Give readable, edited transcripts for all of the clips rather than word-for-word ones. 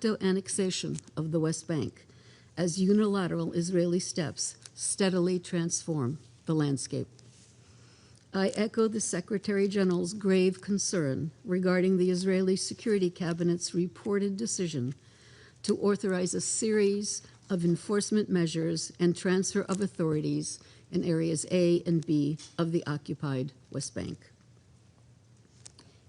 facto annexation of the West Bank as unilateral Israeli steps steadily transform the landscape. I echo the Secretary General's grave concern regarding the Israeli Security Cabinet's reported decision to authorize a series of enforcement measures and transfer of authorities in areas A and B of the occupied West Bank.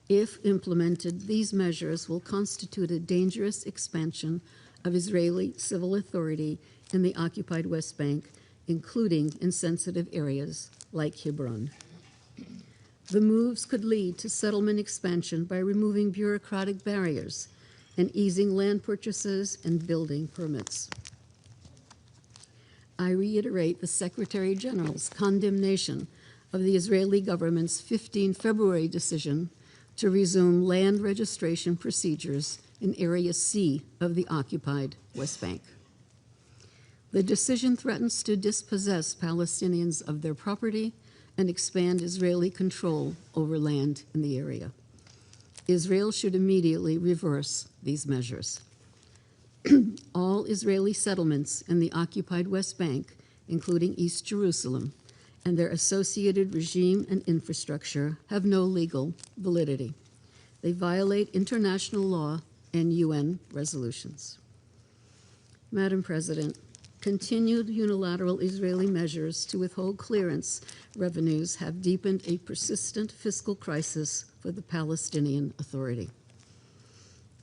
If implemented, these measures will constitute a dangerous expansion of Israeli civil authority in the occupied West Bank, including in sensitive areas like Hebron. The moves could lead to settlement expansion by removing bureaucratic barriers and easing land purchases and building permits. I reiterate the Secretary General's condemnation of the Israeli government's 15 February decision to resume land registration procedures in Area C of the occupied West Bank. The decision threatens to dispossess Palestinians of their property and expand Israeli control over land in the area. Israel should immediately reverse these measures. All Israeli settlements in the occupied West Bank, including East Jerusalem, and their associated regime and infrastructure have no legal validity. They violate international law and UN resolutions. Madam President, continued unilateral Israeli measures to withhold clearance revenues have deepened a persistent fiscal crisis for the Palestinian Authority.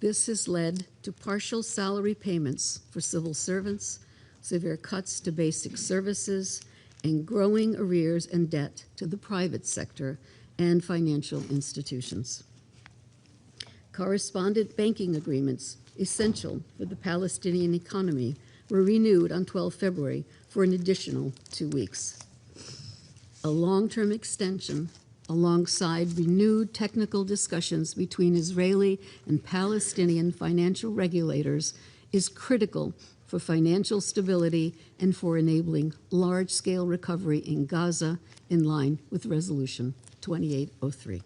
This has led to partial salary payments for civil servants, severe cuts to basic services, and growing arrears and debt to the private sector and financial institutions. Correspondent banking agreements, essential for the Palestinian economy, were renewed on 12 February for an additional 2 weeks. A long-term extension, alongside renewed technical discussions between Israeli and Palestinian financial regulators, is critical for financial stability and for enabling large-scale recovery in Gaza in line with Resolution 2803.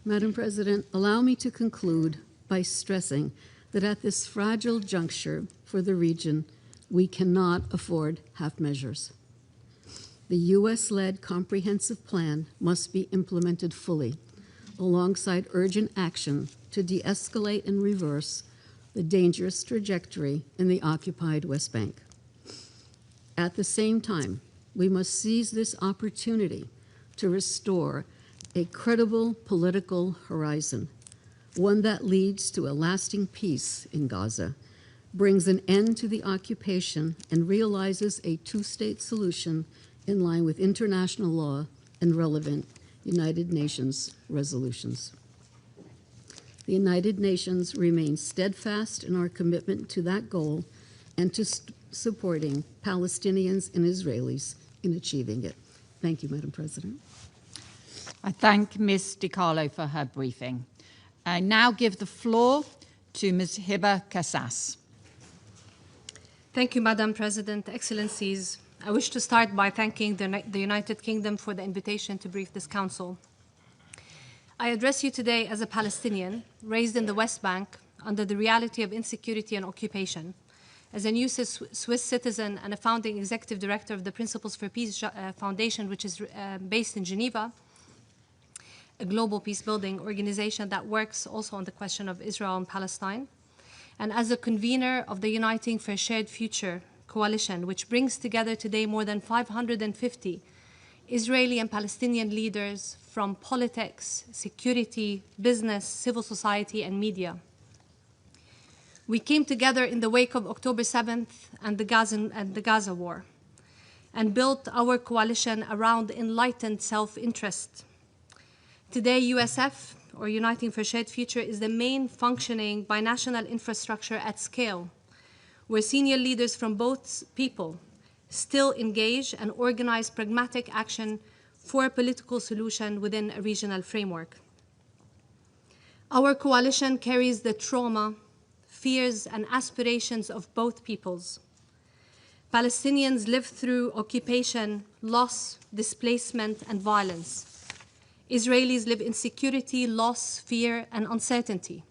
Madam President, allow me to conclude by stressing that at this fragile juncture for the region, we cannot afford half measures. The U.S.-led comprehensive plan must be implemented fully, alongside urgent action to de-escalate and reverse the dangerous trajectory in the occupied West Bank. At the same time, we must seize this opportunity to restore a credible political horizon, one that leads to a lasting peace in Gaza, brings an end to the occupation, and realizes a two-state solution in line with international law and relevant United Nations resolutions. The United Nations remains steadfast in our commitment to that goal and to supporting Palestinians and Israelis in achieving it. Thank you, Madam President. I thank Ms. DiCarlo for her briefing. I now give the floor to Ms. Hiba Kassas. Thank you, Madam President, Excellencies. I wish to start by thanking the United Kingdom for the invitation to brief this Council. I address you today as a Palestinian raised in the West Bank under the reality of insecurity and occupation, as a new Swiss citizen and a founding executive director of the Principles for Peace Foundation, which is based in Geneva, a global peace-building organization that works also on the question of Israel and Palestine, and as a convener of the Uniting for a Shared Future coalition, which brings together today more than 550 Israeli and Palestinian leaders from politics, security, business, civil society, and media. We came together in the wake of October 7th and the Gaza war, and built our coalition around enlightened self-interest. Today, USF, or Uniting for a Shared Future, is the main functioning binational infrastructure at scale, where senior leaders from both people still engage and organize pragmatic action for a political solution within a regional framework. Our coalition carries the trauma, fears, and aspirations of both peoples. Palestinians live through occupation, loss, displacement, and violence. Israelis live in security, loss, fear, and uncertainty.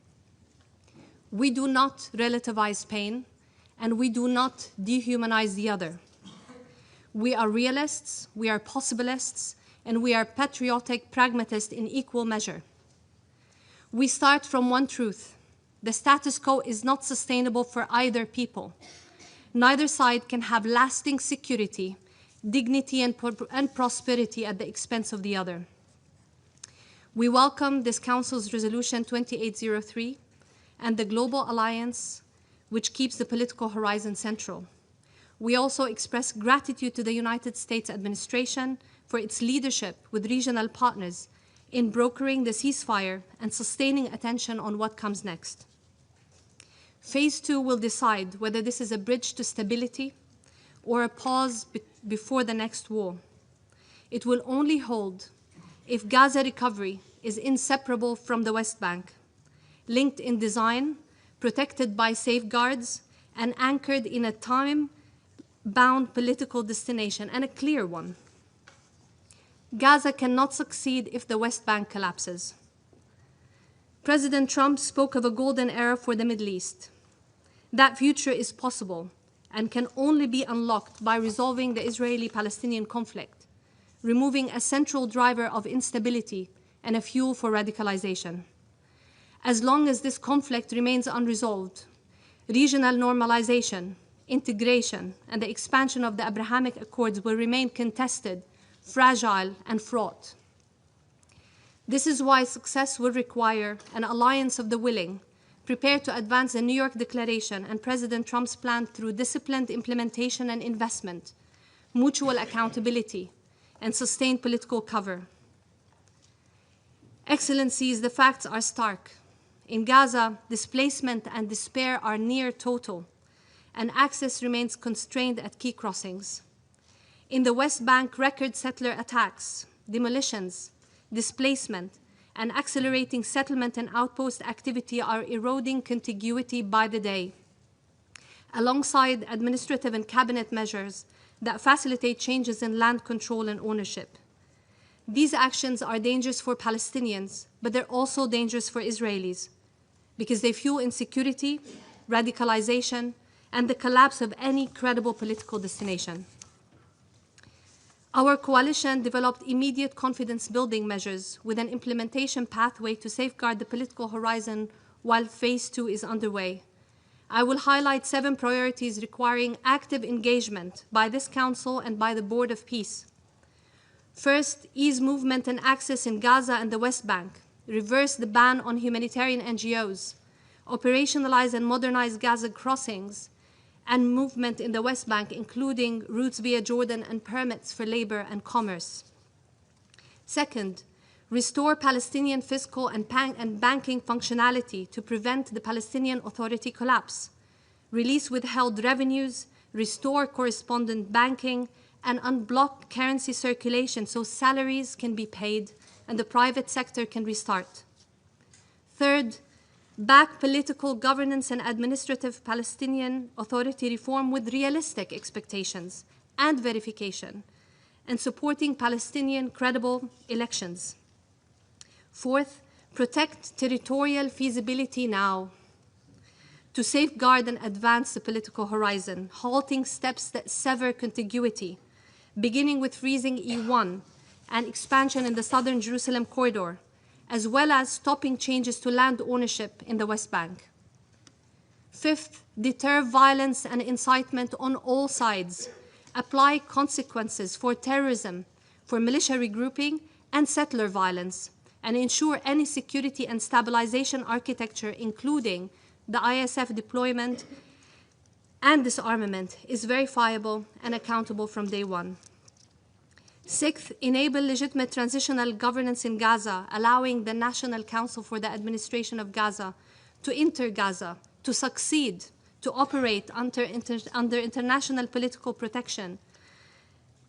We do not relativize pain, and we do not dehumanize the other. We are realists, we are possibilists, and we are patriotic pragmatists in equal measure. We start from one truth. The status quo is not sustainable for either people. Neither side can have lasting security, dignity, and prosperity at the expense of the other. We welcome this Council's Resolution 2803 and the Global Alliance, which keeps the political horizon central. We also express gratitude to the United States administration for its leadership with regional partners in brokering the ceasefire and sustaining attention on what comes next. Phase 2 will decide whether this is a bridge to stability or a pause before the next war. It will only hold if Gaza recovery is inseparable from the West Bank, linked in design, protected by safeguards, and anchored in a time-bound political destination, and a clear one. Gaza cannot succeed if the West Bank collapses. President Trump spoke of a golden era for the Middle East. That future is possible and can only be unlocked by resolving the Israeli-Palestinian conflict, removing a central driver of instability and a fuel for radicalization. As long as this conflict remains unresolved, regional normalization, integration, and the expansion of the Abrahamic Accords will remain contested, fragile, and fraught. This is why success will require an alliance of the willing, prepared to advance the New York Declaration and President Trump's plan through disciplined implementation and investment, mutual accountability, and sustained political cover. Excellencies, the facts are stark. In Gaza, displacement and despair are near total, and access remains constrained at key crossings. In the West Bank, record settler attacks, demolitions, displacement, and accelerating settlement and outpost activity are eroding contiguity by the day, alongside administrative and cabinet measures that facilitate changes in land control and ownership. These actions are dangerous for Palestinians, but they're also dangerous for Israelis, because they fuel insecurity, radicalization, and the collapse of any credible political destination. Our coalition developed immediate confidence-building measures with an implementation pathway to safeguard the political horizon while Phase 2 is underway. I will highlight 7 priorities requiring active engagement by this Council and by the Board of Peace. First, ease movement and access in Gaza and the West Bank, reverse the ban on humanitarian NGOs, operationalize and modernize Gaza crossings, and movement in the West Bank, including routes via Jordan and permits for labor and commerce. Second, restore Palestinian fiscal and banking functionality to prevent the Palestinian Authority collapse, release withheld revenues, restore correspondent banking, and unblock currency circulation so salaries can be paid and the private sector can restart. Third, back political governance and administrative Palestinian Authority reform with realistic expectations and verification, and supporting Palestinian credible elections. Fourth, protect territorial feasibility now to safeguard and advance the political horizon, halting steps that sever contiguity, beginning with freezing E1 and expansion in the southern Jerusalem corridor, as well as stopping changes to land ownership in the West Bank. Fifth, deter violence and incitement on all sides, apply consequences for terrorism, for militia regrouping, and settler violence, and ensure any security and stabilization architecture, including the ISF deployment and disarmament, is verifiable and accountable from day one. Sixth, enable legitimate transitional governance in Gaza, allowing the National Council for the Administration of Gaza to enter Gaza, to succeed, to operate under international political protection,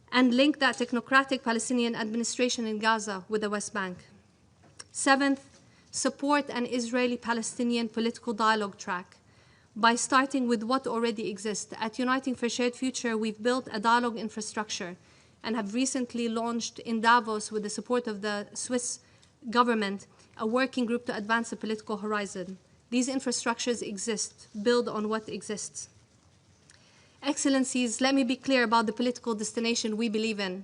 and link that technocratic Palestinian administration in Gaza with the West Bank. Seventh, support an Israeli-Palestinian political dialogue track by starting with what already exists. At Uniting for Shared Future, we've built a dialogue infrastructure and have recently launched in Davos, with the support of the Swiss government, a working group to advance the political horizon. These infrastructures exist, build on what exists. Excellencies, let me be clear about the political destination we believe in.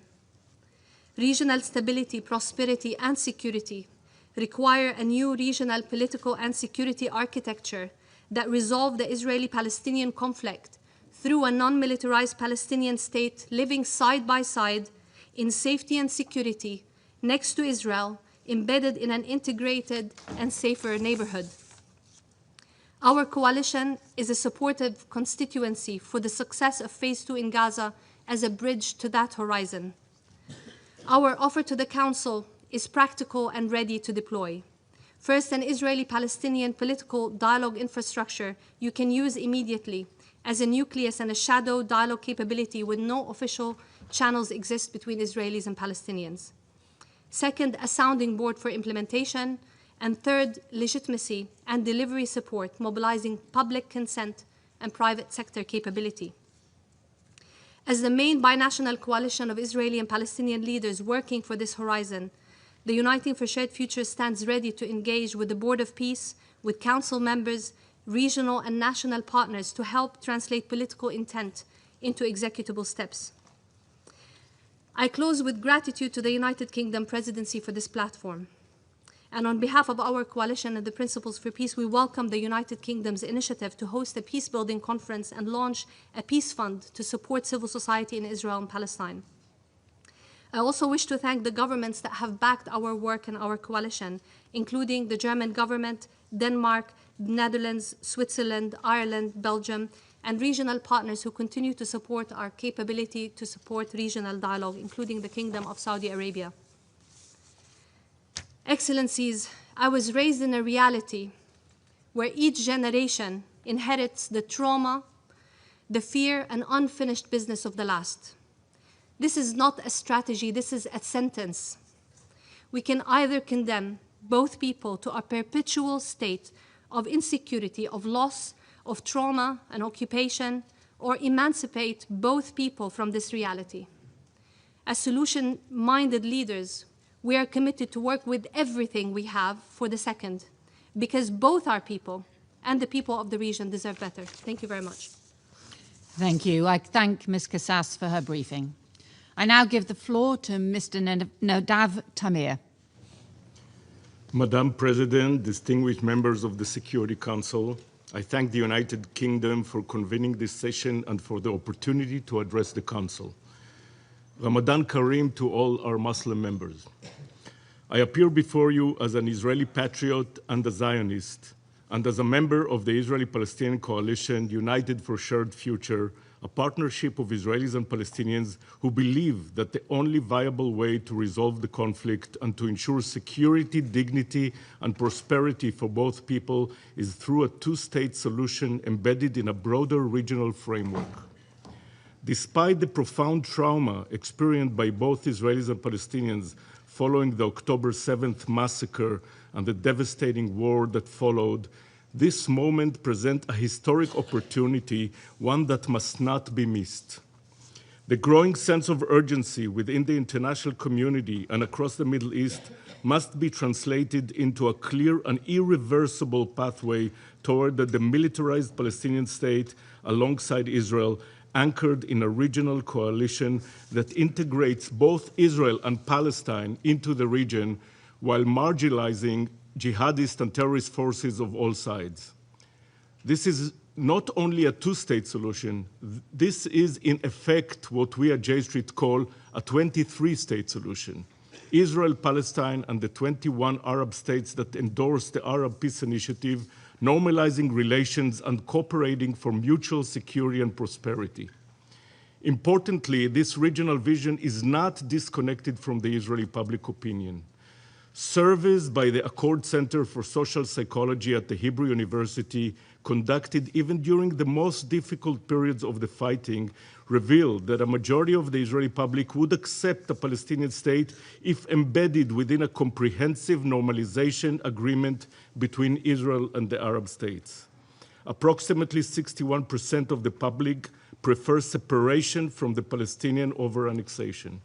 Regional stability, prosperity, and security require a new regional political and security architecture that resolve the Israeli-Palestinian conflict through a non-militarized Palestinian state living side by side in safety and security next to Israel, embedded in an integrated and safer neighborhood. Our coalition is a supportive constituency for the success of Phase 2 in Gaza as a bridge to that horizon. Our offer to the Council is practical and ready to deploy. First, an Israeli-Palestinian political dialogue infrastructure you can use immediately as a nucleus and a shadow dialogue capability when no official channels exist between Israelis and Palestinians. Second, a sounding board for implementation. And third, legitimacy and delivery support, mobilizing public consent and private sector capability. As the main binational coalition of Israeli and Palestinian leaders working for this horizon, the Uniting for Shared Future stands ready to engage with the Board of Peace, with Council members, regional and national partners to help translate political intent into executable steps. I close with gratitude to the United Kingdom Presidency for this platform. And on behalf of our coalition and the Principles for Peace, we welcome the United Kingdom's initiative to host a peace-building conference and launch a peace fund to support civil society in Israel and Palestine. I also wish to thank the governments that have backed our work and our coalition, including the German government, Denmark, Netherlands, Switzerland, Ireland, Belgium, and regional partners who continue to support our capability to support regional dialogue, including the Kingdom of Saudi Arabia. Excellencies, I was raised in a reality where each generation inherits the trauma, the fear, and unfinished business of the last. This is not a strategy, this is a sentence. We can either condemn both people to a perpetual state of insecurity, of loss, of trauma and occupation, or emancipate both people from this reality. As solution-minded leaders, we are committed to work with everything we have for the second, because both our people and the people of the region deserve better. Thank you very much. Thank you. I thank Ms. Kassas for her briefing. I now give the floor to Mr. Nadav Tamir. Madam President, distinguished members of the Security Council, I thank the United Kingdom for convening this session and for the opportunity to address the Council. Ramadan Kareem to all our Muslim members. I appear before you as an Israeli patriot and a Zionist, and as a member of the Israeli-Palestinian Coalition United for Shared Future, a partnership of Israelis and Palestinians who believe that the only viable way to resolve the conflict and to ensure security, dignity, and prosperity for both people is through a two-state solution embedded in a broader regional framework. Despite the profound trauma experienced by both Israelis and Palestinians following the October 7th massacre and the devastating war that followed, this moment presents a historic opportunity, one that must not be missed. The growing sense of urgency within the international community and across the Middle East must be translated into a clear and irreversible pathway toward the demilitarized Palestinian state alongside Israel, anchored in a regional coalition that integrates both Israel and Palestine into the region while marginalizing jihadist and terrorist forces of all sides. This is not only a two-state solution, this is in effect what we at J Street call a 23-state solution. Israel, Palestine, and the 21 Arab states that endorse the Arab Peace Initiative normalizing relations and cooperating for mutual security and prosperity. Importantly, this regional vision is not disconnected from the Israeli public opinion. Surveys by the Accord Center for Social Psychology at the Hebrew University, conducted even during the most difficult periods of the fighting, revealed that a majority of the Israeli public would accept a Palestinian state if embedded within a comprehensive normalization agreement between Israel and the Arab states. Approximately 61% of the public prefer separation from the Palestinian over annexation.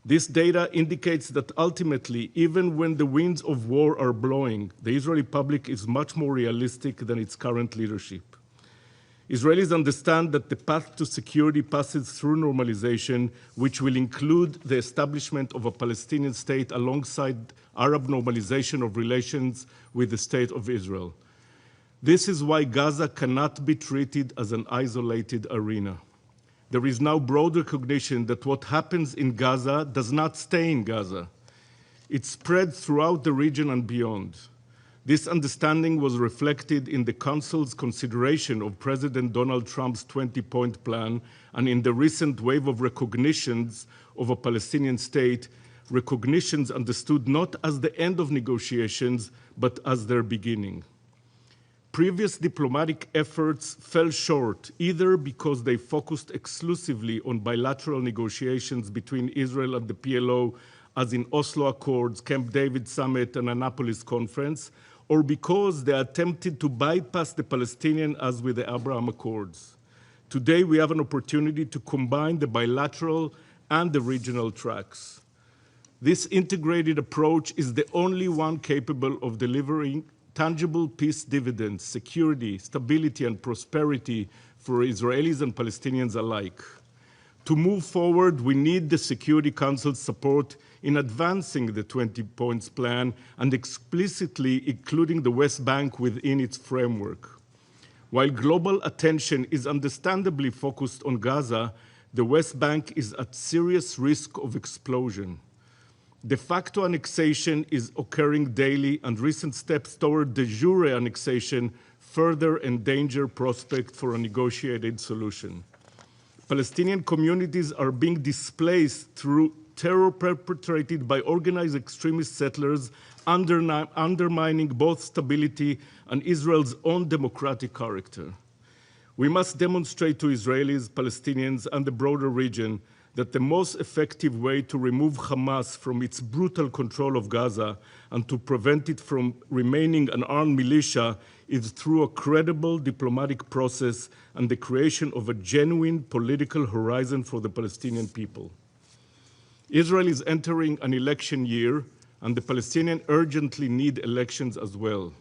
This data indicates that ultimately, even when the winds of war are blowing, the Israeli public is much more realistic than its current leadership. Israelis understand that the path to security passes through normalization, which will include the establishment of a Palestinian state alongside Arab normalization of relations with the State of Israel. This is why Gaza cannot be treated as an isolated arena. There is now broad recognition that what happens in Gaza does not stay in Gaza. It spreads throughout the region and beyond. This understanding was reflected in the Council's consideration of President Donald Trump's 20-point plan and in the recent wave of recognitions of a Palestinian state, recognitions understood not as the end of negotiations, but as their beginning. Previous diplomatic efforts fell short, either because they focused exclusively on bilateral negotiations between Israel and the PLO, as in Oslo Accords, Camp David Summit, and Annapolis Conference, or because they attempted to bypass the Palestinian as with the Abraham Accords. Today, we have an opportunity to combine the bilateral and the regional tracks. This integrated approach is the only one capable of delivering tangible peace dividends, security, stability, and prosperity for Israelis and Palestinians alike. To move forward, we need the Security Council's support in advancing the 20 points plan and explicitly including the West Bank within its framework. While global attention is understandably focused on Gaza, the West Bank is at serious risk of explosion. De facto annexation is occurring daily, and recent steps toward de jure annexation further endanger prospect for a negotiated solution. Palestinian communities are being displaced through terror perpetrated by organized extremist settlers, undermining both stability and Israel's own democratic character. We must demonstrate to Israelis, Palestinians, and the broader region that the most effective way to remove Hamas from its brutal control of Gaza and to prevent it from remaining an armed militia is through a credible diplomatic process and the creation of a genuine political horizon for the Palestinian people. Israel is entering an election year, and the Palestinians urgently need elections as well.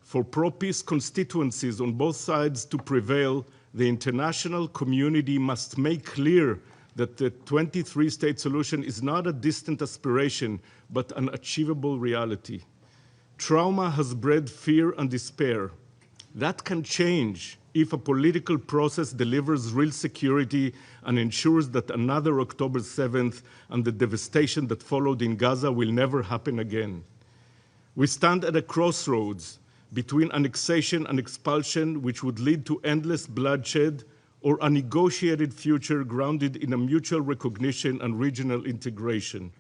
For pro-peace constituencies on both sides to prevail, the international community must make clear that the 23-state solution is not a distant aspiration, but an achievable reality. Trauma has bred fear and despair. That can change if a political process delivers real security and ensures that another October 7th and the devastation that followed in Gaza will never happen again. We stand at a crossroads between annexation and expulsion, which would lead to endless bloodshed, or a negotiated future grounded in a mutual recognition and regional integration.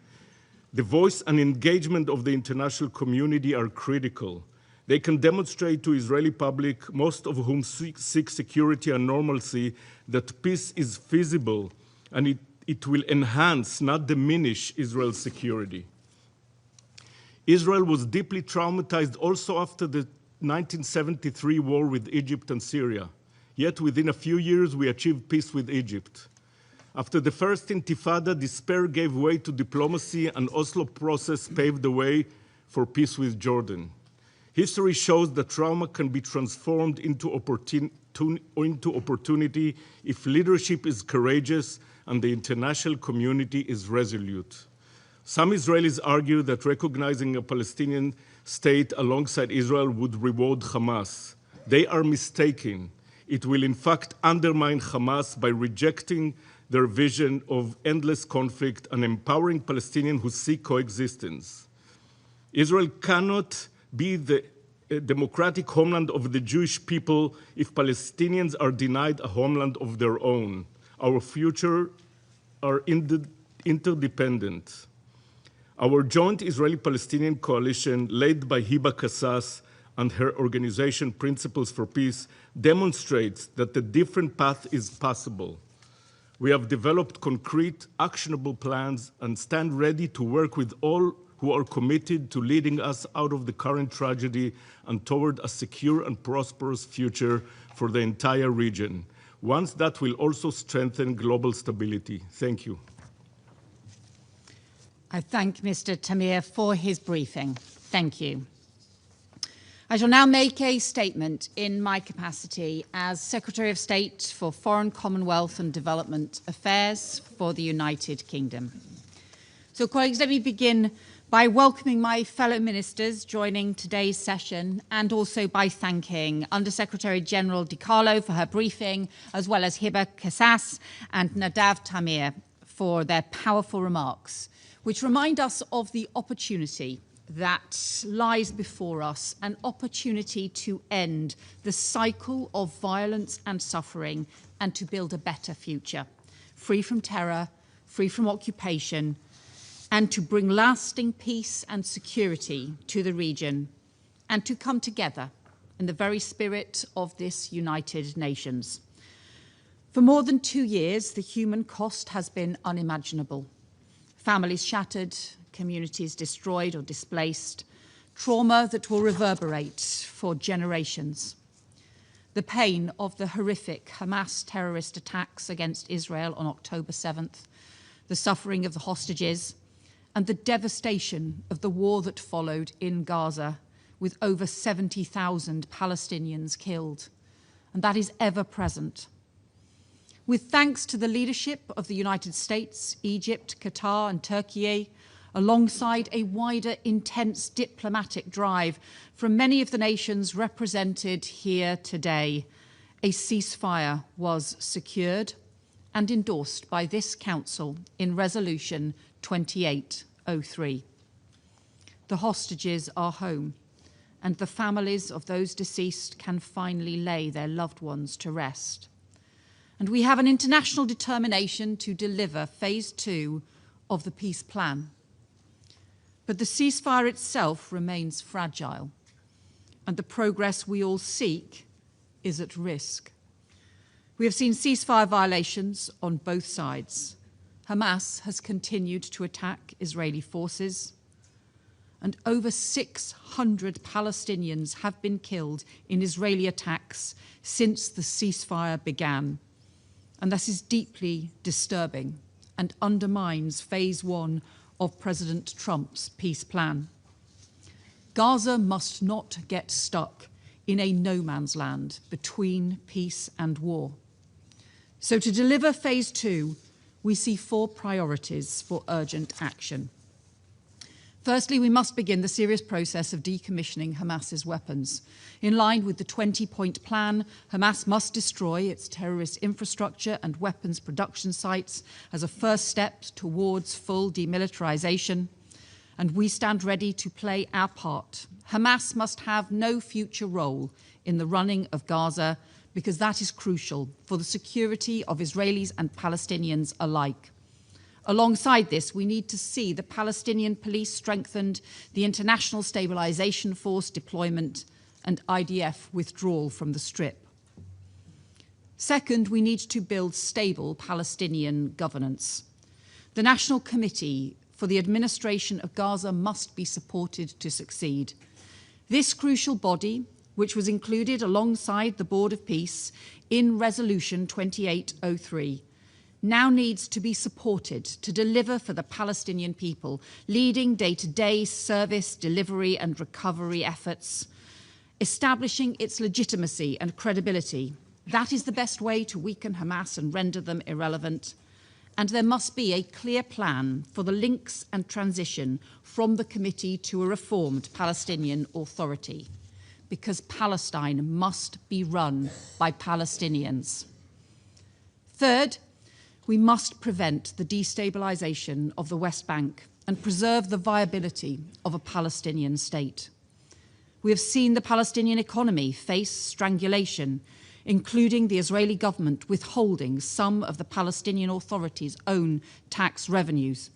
The voice and engagement of the international community are critical. They can demonstrate to Israeli public, most of whom seek security and normalcy, that peace is feasible and it will enhance, not diminish, Israel's security. Israel was deeply traumatized also after the 1973 war with Egypt and Syria. Yet within a few years, we achieved peace with Egypt. After the first Intifada, despair gave way to diplomacy, and Oslo process paved the way for peace with Jordan. History shows that trauma can be transformed into opportunity if leadership is courageous and the international community is resolute. Some Israelis argue that recognizing a Palestinian state alongside Israel would reward Hamas. They are mistaken. It will in fact undermine Hamas by rejecting their vision of endless conflict and empowering Palestinians who seek coexistence. Israel cannot be the democratic homeland of the Jewish people if Palestinians are denied a homeland of their own. Our future are interdependent. Our joint Israeli-Palestinian coalition, led by Hiba Kassas and her organization Principles for Peace, demonstrates that the different path is possible. We have developed concrete, actionable plans and stand ready to work with all who are committed to leading us out of the current tragedy and toward a secure and prosperous future for the entire region, one that will also strengthen global stability. Thank you. I thank Mr. Tamir for his briefing. Thank you. I shall now make a statement in my capacity as Secretary of State for Foreign, Commonwealth and Development Affairs for the United Kingdom. So, colleagues, let me begin by welcoming my fellow ministers joining today's session and also by thanking Undersecretary General Di Carlo for her briefing, as well as Yvette Cooper and Nadav Tamir for their powerful remarks, which remind us of the opportunity that lies before us, an opportunity to end the cycle of violence and suffering and to build a better future, free from terror, free from occupation, and to bring lasting peace and security to the region, and to come together in the very spirit of this United Nations. For more than 2 years, the human cost has been unimaginable. Families shattered, communities destroyed or displaced, trauma that will reverberate for generations. The pain of the horrific Hamas terrorist attacks against Israel on October 7th, the suffering of the hostages, and the devastation of the war that followed in Gaza, with over 70,000 Palestinians killed. And that is ever present. With thanks to the leadership of the United States, Egypt, Qatar, and Turkey, alongside a wider, intense diplomatic drive from many of the nations represented here today, a ceasefire was secured and endorsed by this Council in Resolution 2803. The hostages are home, and the families of those deceased can finally lay their loved ones to rest. And we have an international determination to deliver phase 2 of the peace plan. But the ceasefire itself remains fragile, and the progress we all seek is at risk. We have seen ceasefire violations on both sides. Hamas has continued to attack Israeli forces, and over 600 Palestinians have been killed in Israeli attacks since the ceasefire began. And this is deeply disturbing and undermines phase 1 of President Trump's peace plan. Gaza must not get stuck in a no man's land between peace and war. So to deliver phase 2, we see 4 priorities for urgent action. Firstly, we must begin the serious process of decommissioning Hamas's weapons. In line with the 20-point plan, Hamas must destroy its terrorist infrastructure and weapons production sites as a first step towards full demilitarization, and we stand ready to play our part. Hamas must have no future role in the running of Gaza, because that is crucial for the security of Israelis and Palestinians alike. Alongside this, we need to see the Palestinian police strengthened, the International Stabilization Force deployment, and IDF withdrawal from the Strip. Second, we need to build stable Palestinian governance. The National Committee for the Administration of Gaza must be supported to succeed. This crucial body, which was included alongside the Board of Peace in Resolution 2803, now needs to be supported to deliver for the Palestinian people, leading day-to-day service, delivery and recovery efforts, establishing its legitimacy and credibility. That is the best way to weaken Hamas and render them irrelevant. And there must be a clear plan for the links and transition from the committee to a reformed Palestinian Authority, because Palestine must be run by Palestinians. Third, we must prevent the destabilization of the West Bank and preserve the viability of a Palestinian state. We have seen the Palestinian economy face strangulation, including the Israeli government withholding some of the Palestinian Authority's own tax revenues.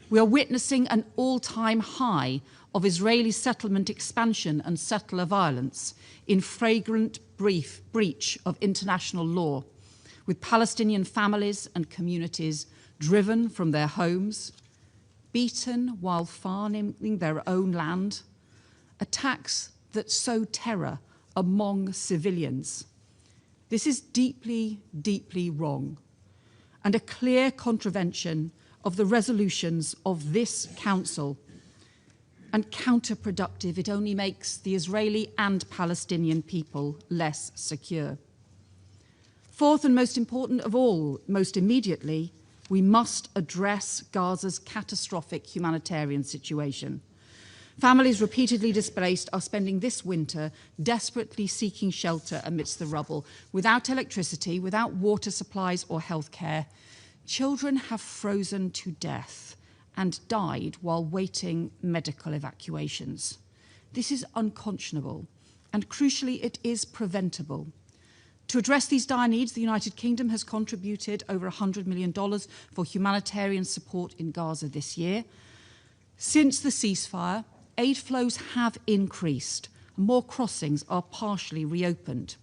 We are witnessing an all-time high of Israeli settlement expansion and settler violence in flagrant breach of international law, with Palestinian families and communities driven from their homes, beaten while farming their own land, attacks that sow terror among civilians. This is deeply, deeply wrong, and a clear contravention of the resolutions of this Council, and counterproductive. It only makes the Israeli and Palestinian people less secure. Fourth, and most important of all, most immediately, we must address Gaza's catastrophic humanitarian situation. Families repeatedly displaced are spending this winter desperately seeking shelter amidst the rubble, without electricity, without water supplies or health care. Children have frozen to death and died while waiting medical evacuations. This is unconscionable, and crucially, it is preventable. To address these dire needs, the United Kingdom has contributed over $100 million for humanitarian support in Gaza this year. Since the ceasefire, aid flows have increased, and more crossings are partially reopened.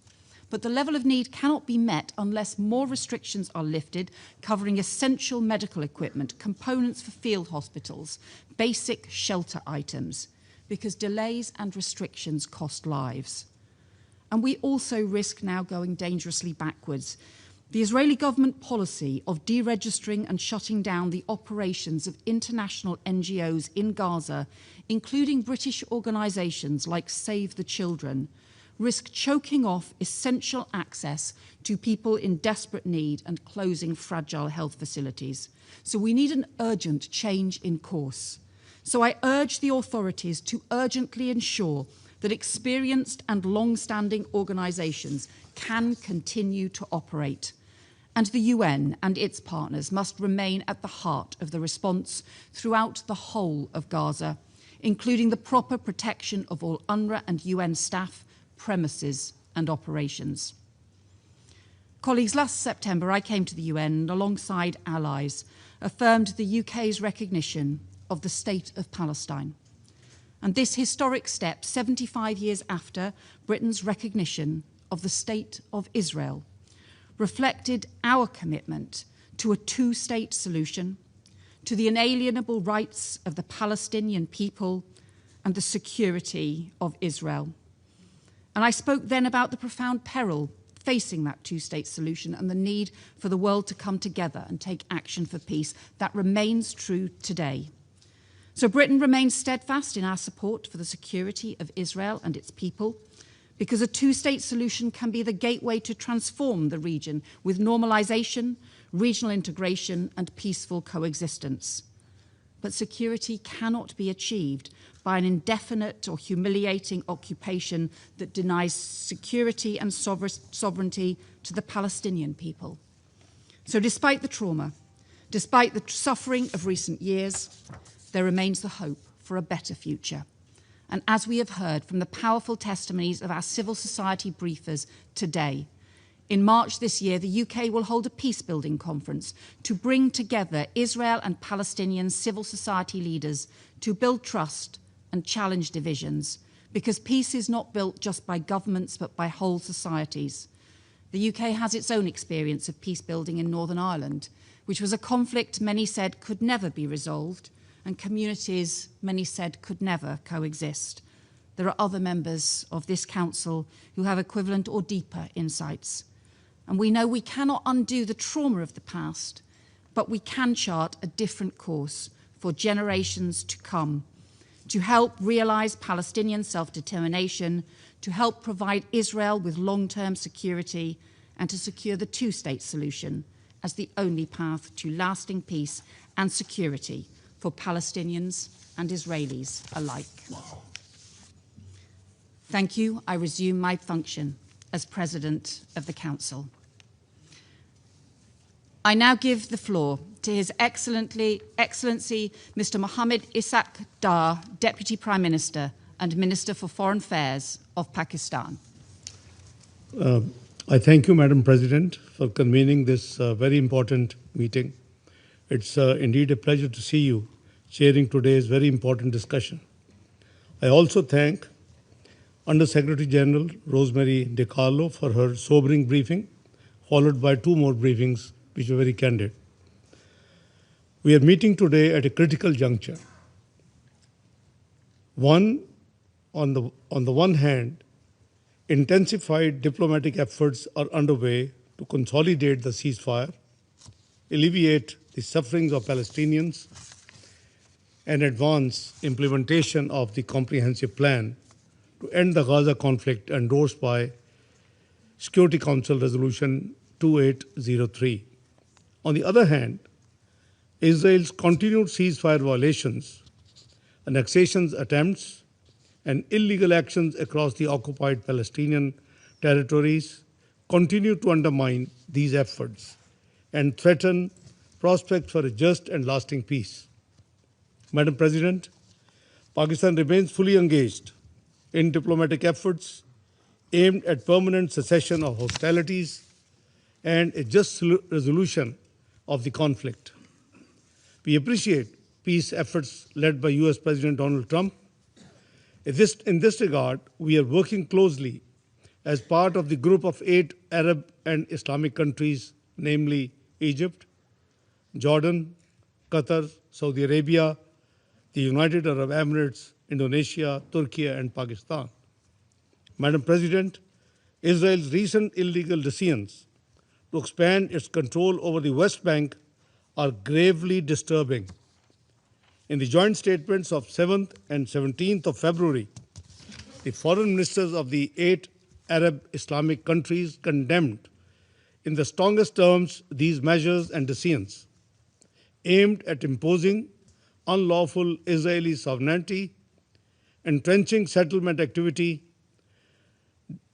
But the level of need cannot be met unless more restrictions are lifted, covering essential medical equipment, components for field hospitals, basic shelter items, because delays and restrictions cost lives. And we also risk now going dangerously backwards. The Israeli government policy of deregistering and shutting down the operations of international NGOs in Gaza, including British organisations like Save the Children, risk choking off essential access to people in desperate need and closing fragile health facilities. So we need an urgent change in course. So I urge the authorities to urgently ensure that experienced and long-standing organisations can continue to operate. And the UN and its partners must remain at the heart of the response throughout the whole of Gaza, including the proper protection of all UNRWA and UN staff, premises and operations. Colleagues, last September I came to the UN and alongside allies affirmed the UK's recognition of the State of Palestine. And this historic step, 75 years after Britain's recognition of the State of Israel, reflected our commitment to a two-state solution, to the inalienable rights of the Palestinian people and the security of Israel. And I spoke then about the profound peril facing that two-state solution and the need for the world to come together and take action for peace. That remains true today. So Britain remains steadfast in our support for the security of Israel and its people, because a two-state solution can be the gateway to transform the region with normalization, regional integration, and peaceful coexistence. But security cannot be achieved by an indefinite or humiliating occupation that denies security and sovereignty to the Palestinian people. So despite the trauma, despite the suffering of recent years, there remains the hope for a better future. And as we have heard from the powerful testimonies of our civil society briefers today, in March this year, the UK will hold a peace-building conference to bring together Israel and Palestinian civil society leaders to build trust and challenge divisions, because peace is not built just by governments but by whole societies. The UK has its own experience of peace-building in Northern Ireland, which was a conflict many said could never be resolved, and communities many said could never coexist. There are other members of this council who have equivalent or deeper insights. And we know we cannot undo the trauma of the past, but we can chart a different course for generations to come, to help realise Palestinian self-determination, to help provide Israel with long-term security, and to secure the two-state solution as the only path to lasting peace and security for Palestinians and Israelis alike. Thank you. I resume my function as President of the Council. I now give the floor to His Excellency Mr. Mohammed Ishaq Dar, Deputy Prime Minister and Minister for Foreign Affairs of Pakistan. I thank you, Madam President, for convening this very important meeting. It's indeed a pleasure to see you chairing today's very important discussion. I also thank Under Secretary General Rosemary DiCarlo for her sobering briefing, followed by two more briefings which were very candid. We are meeting today at a critical juncture. On the one hand, intensified diplomatic efforts are underway to consolidate the ceasefire, alleviate the sufferings of Palestinians and advance implementation of the comprehensive plan to end the Gaza conflict endorsed by Security Council Resolution 2803. On the other hand, Israel's continued ceasefire violations, annexations attempts, and illegal actions across the occupied Palestinian territories continue to undermine these efforts and threaten prospects for a just and lasting peace. Madam President, Pakistan remains fully engaged in diplomatic efforts aimed at permanent cessation of hostilities and a just resolution of the conflict. We appreciate peace efforts led by US President Donald Trump. In this regard, we are working closely as part of the group of 8 Arab and Islamic countries, namely Egypt, Jordan, Qatar, Saudi Arabia, the United Arab Emirates, Indonesia, Turkey, and Pakistan. Madam President, Israel's recent illegal decisions to expand its control over the West Bank are gravely disturbing. In the joint statements of 7th and 17th of February, the foreign ministers of the 8 Arab Islamic countries condemned in the strongest terms these measures and decisions aimed at imposing unlawful Israeli sovereignty, entrenching settlement activity,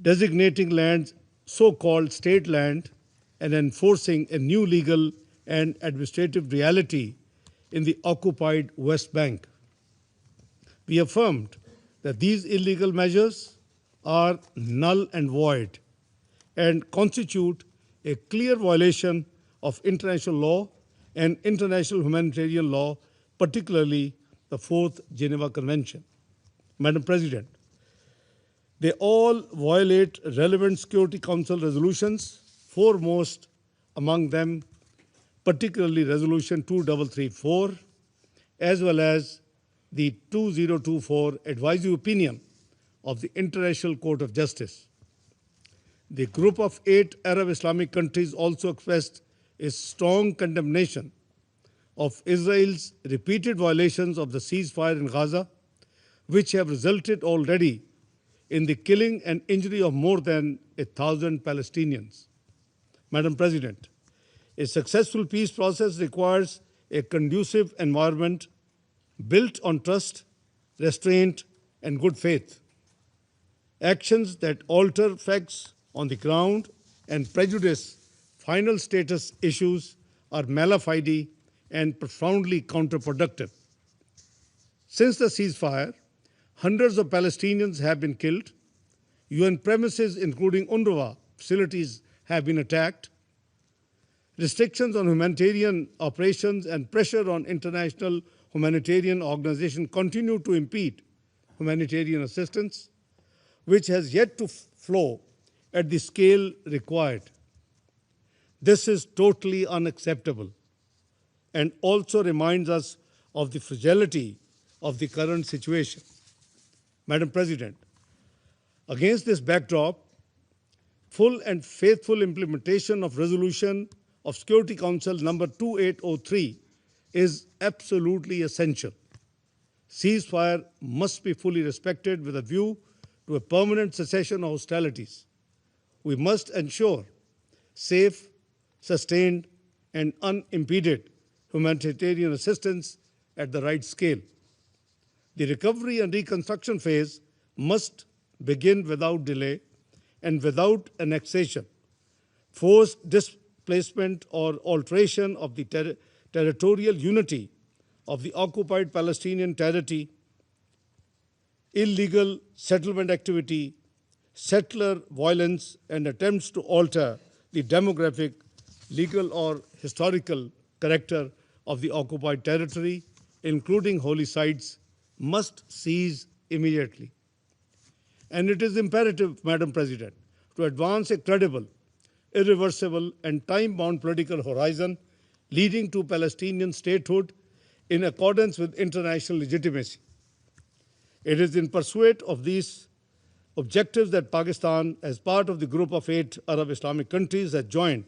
designating lands so-called state land, and enforcing a new legal and administrative reality in the occupied West Bank. We affirmed that these illegal measures are null and void and constitute a clear violation of international law and international humanitarian law, particularly the 4th Geneva Convention. Madam President, they all violate relevant Security Council resolutions, foremost among them particularly Resolution 2334, as well as the 2024 advisory opinion of the International Court of Justice. The group of 8 Arab Islamic countries also expressed a strong condemnation of Israel's repeated violations of the ceasefire in Gaza, which have resulted already in the killing and injury of more than 1,000 Palestinians. Madam President, a successful peace process requires a conducive environment built on trust, restraint, and good faith. Actions that alter facts on the ground and prejudice final status issues are mala fide and profoundly counterproductive. Since the ceasefire, hundreds of Palestinians have been killed, UN premises, including UNRWA facilities, have been attacked, restrictions on humanitarian operations and pressure on international humanitarian organizations continue to impede humanitarian assistance, which has yet to flow at the scale required. This is totally unacceptable and also reminds us of the fragility of the current situation. Madam President, against this backdrop, full and faithful implementation of Resolution of Security Council number 2803 is absolutely essential. Ceasefire must be fully respected with a view to a permanent cessation of hostilities. We must ensure safe, sustained, and unimpeded humanitarian assistance at the right scale. The recovery and reconstruction phase must begin without delay and without annexation, forced displacement, or alteration of the territorial unity of the occupied Palestinian territory, illegal settlement activity, settler violence, and attempts to alter the demographic, legal, or historical character of the occupied territory, including holy sites, must cease immediately. And it is imperative, Madam President, to advance a credible, irreversible, and time-bound political horizon leading to Palestinian statehood in accordance with international legitimacy. It is in pursuit of these objectives that Pakistan, as part of the group of 8 Arab Islamic countries, has joined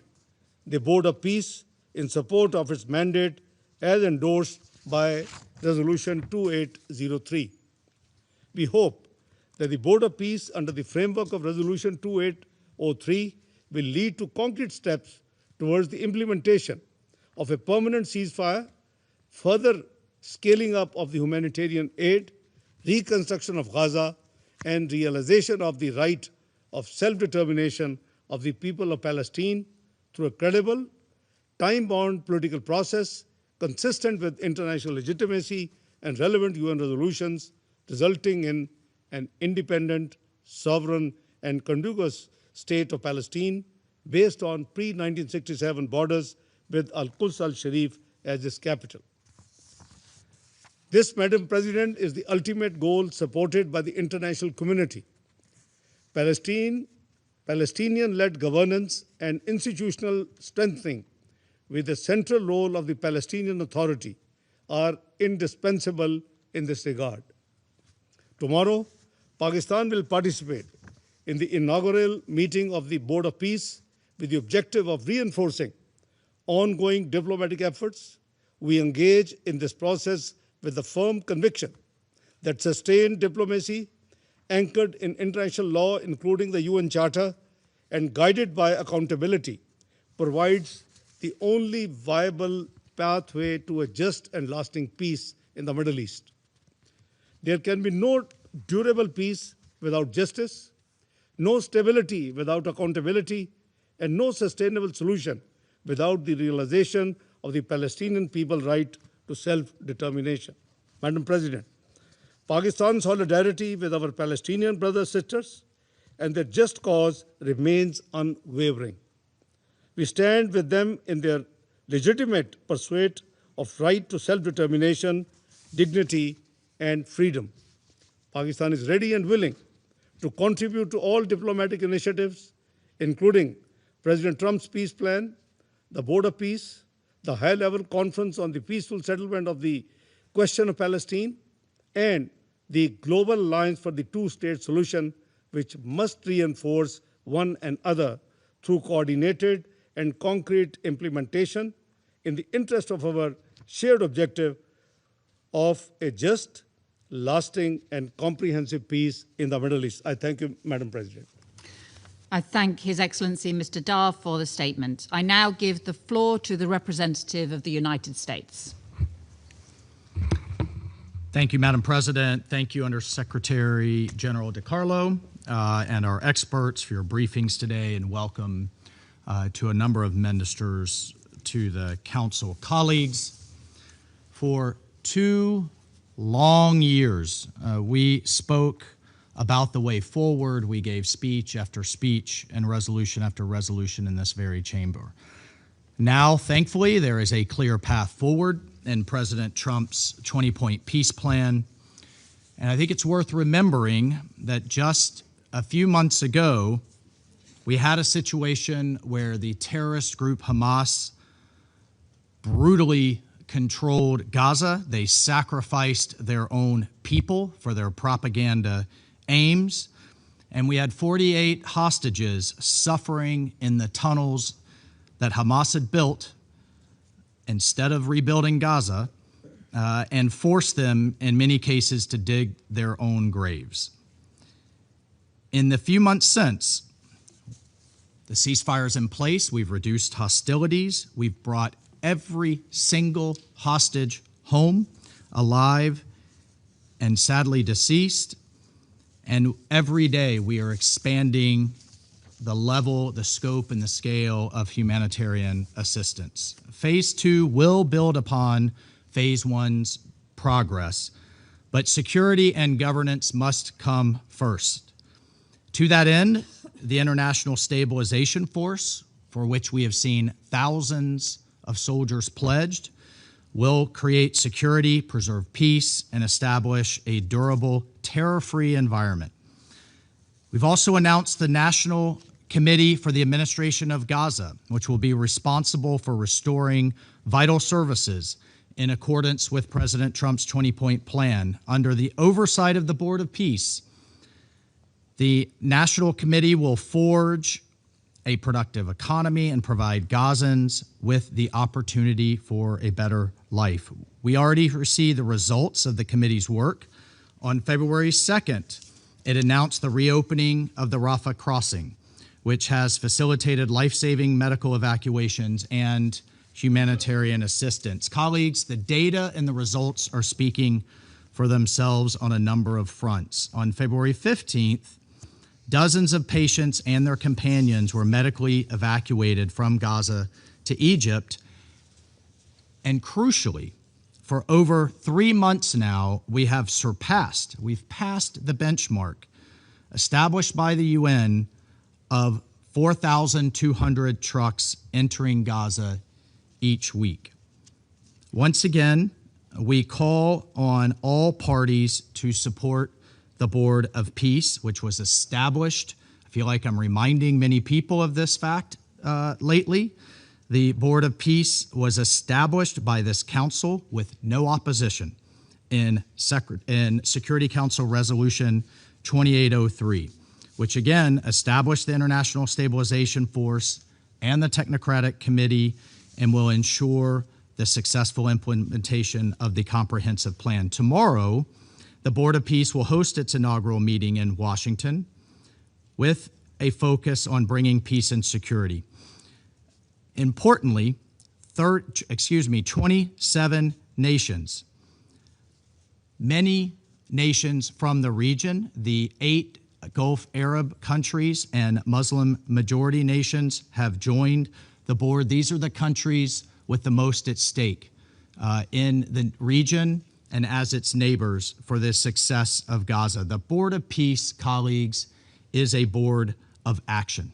the Board of Peace in support of its mandate as endorsed by Resolution 2803. We hope that the Board of Peace, under the framework of Resolution 2803, will lead to concrete steps towards the implementation of a permanent ceasefire, further scaling up of the humanitarian aid, reconstruction of Gaza, and realization of the right of self-determination of the people of Palestine through a credible, time-bound political process consistent with international legitimacy and relevant UN resolutions, resulting in an independent, sovereign, and contiguous state of Palestine based on pre-1967 borders with Al-Quds al-Sharif as its capital. This, Madam President, is the ultimate goal supported by the international community. Palestinian-led governance and institutional strengthening with the central role of the Palestinian Authority are indispensable in this regard. Tomorrow, Pakistan will participate in the inaugural meeting of the Board of Peace with the objective of reinforcing ongoing diplomatic efforts. We engage in this process with the firm conviction that sustained diplomacy, anchored in international law, including the UN Charter, and guided by accountability, provides the only viable pathway to a just and lasting peace in the Middle East. There can be no durable peace without justice, no stability without accountability, and no sustainable solution without the realization of the Palestinian people's right to self-determination. Madam President, Pakistan's solidarity with our Palestinian brothers and sisters and their just cause remains unwavering. We stand with them in their legitimate pursuit of right to self-determination, dignity, and freedom. Pakistan is ready and willing to contribute to all diplomatic initiatives, including President Trump's peace plan, the Board of Peace, the high-level conference on the peaceful settlement of the question of Palestine, and the Global Alliance for the Two-State Solution, which must reinforce one another through coordinated and concrete implementation in the interest of our shared objective of a just, lasting, and comprehensive peace in the Middle East. I thank you, Madam President. I thank His Excellency Mr. Dar for the statement. I now give the floor to the representative of the United States. Thank you, Madam President. Thank you, Under Secretary General DiCarlo, and our experts for your briefings today, and welcome to a number of ministers, to the Council colleagues. For 2 long years, we spoke about the way forward. We gave speech after speech and resolution after resolution in this very chamber. Now, thankfully, there is a clear path forward in President Trump's 20-point peace plan. And I think it's worth remembering that just a few months ago, we had a situation where the terrorist group Hamas brutally controlled Gaza. They sacrificed their own people for their propaganda aims. And we had 48 hostages suffering in the tunnels that Hamas had built instead of rebuilding Gaza, and forced them, in many cases, to dig their own graves. In the few months since, the ceasefire is in place. We've reduced hostilities. We've brought every single hostage home, alive and sadly deceased. And every day we are expanding the level, the scope, and the scale of humanitarian assistance. Phase 2 will build upon Phase 1's progress, but security and governance must come first. To that end, the International Stabilization Force, for which we have seen thousands of soldiers pledged, will create security, preserve peace, and establish a durable, terror-free environment. We've also announced the National Committee for the Administration of Gaza, which will be responsible for restoring vital services in accordance with President Trump's 20-point plan. Under the oversight of the Board of Peace, the National Committee will forge a productive economy and provide Gazans with the opportunity for a better life. We already received the results of the committee's work. On February 2nd, it announced the reopening of the Rafah crossing, which has facilitated life-saving medical evacuations and humanitarian assistance. Colleagues, the data and the results are speaking for themselves on a number of fronts. On February 15th, dozens of patients and their companions were medically evacuated from Gaza to Egypt. And crucially, for over 3 months now, we've passed the benchmark established by the UN of 4,200 trucks entering Gaza each week. Once again, we call on all parties to support the Board of Peace, which was established. I feel like I'm reminding many people of this fact lately. The Board of Peace was established by this council with no opposition in Security Council Resolution 2803, which again established the International Stabilization Force and the Technocratic Committee and will ensure the successful implementation of the comprehensive plan. Tomorrow, the Board of Peace will host its inaugural meeting in Washington with a focus on bringing peace and security. Importantly, 27 nations, many nations from the region, the 8 Gulf Arab countries and Muslim majority nations have joined the board. These are the countries with the most at stake in the region and as its neighbors for the success of Gaza. The Board of Peace, colleagues, is a board of action.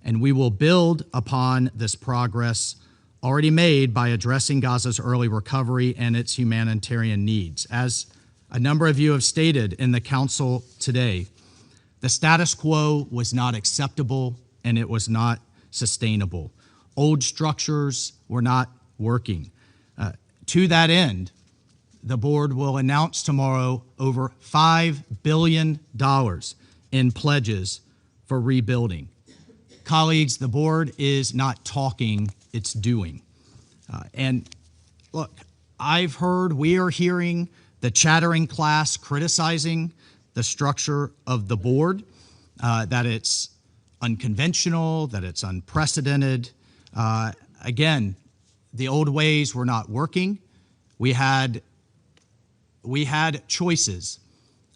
And we will build upon this progress already made by addressing Gaza's early recovery and its humanitarian needs. As a number of you have stated in the council today, the status quo was not acceptable and it was not sustainable. Old structures were not working. To that end, the board will announce tomorrow over $5 billion in pledges for rebuilding. Colleagues, the board is not talking, it's doing. And look, we are hearing the chattering class criticizing the structure of the board, that it's unconventional, that it's unprecedented. Again, the old ways were not working. We had choices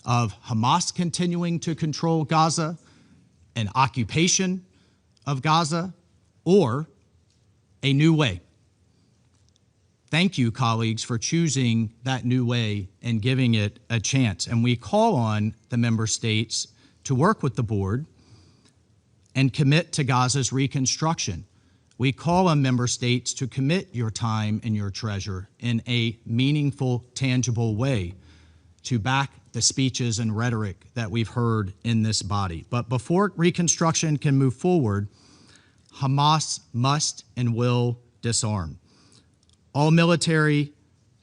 of Hamas continuing to control Gaza, an occupation of Gaza, or a new way. Thank you, colleagues, for choosing that new way and giving it a chance. And we call on the member states to work with the board and commit to Gaza's reconstruction. We call on member states to commit your time and your treasure in a meaningful, tangible way to back the speeches and rhetoric that we've heard in this body. But before reconstruction can move forward, Hamas must and will disarm. All military,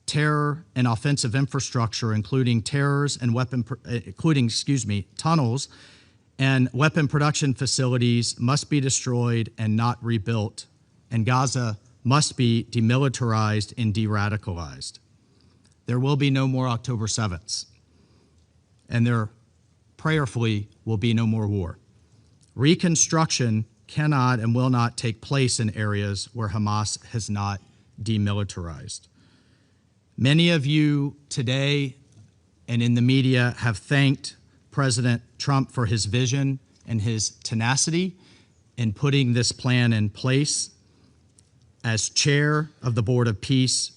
terror, and offensive infrastructure, including tunnels and weapon production facilities, must be destroyed and not rebuilt, and Gaza must be demilitarized and de-radicalized. There will be no more October 7th, and there prayerfully will be no more war. Reconstruction cannot and will not take place in areas where Hamas has not demilitarized. Many of you today and in the media have thanked President Trump for his vision and his tenacity in putting this plan in place. As chair of the Board of Peace,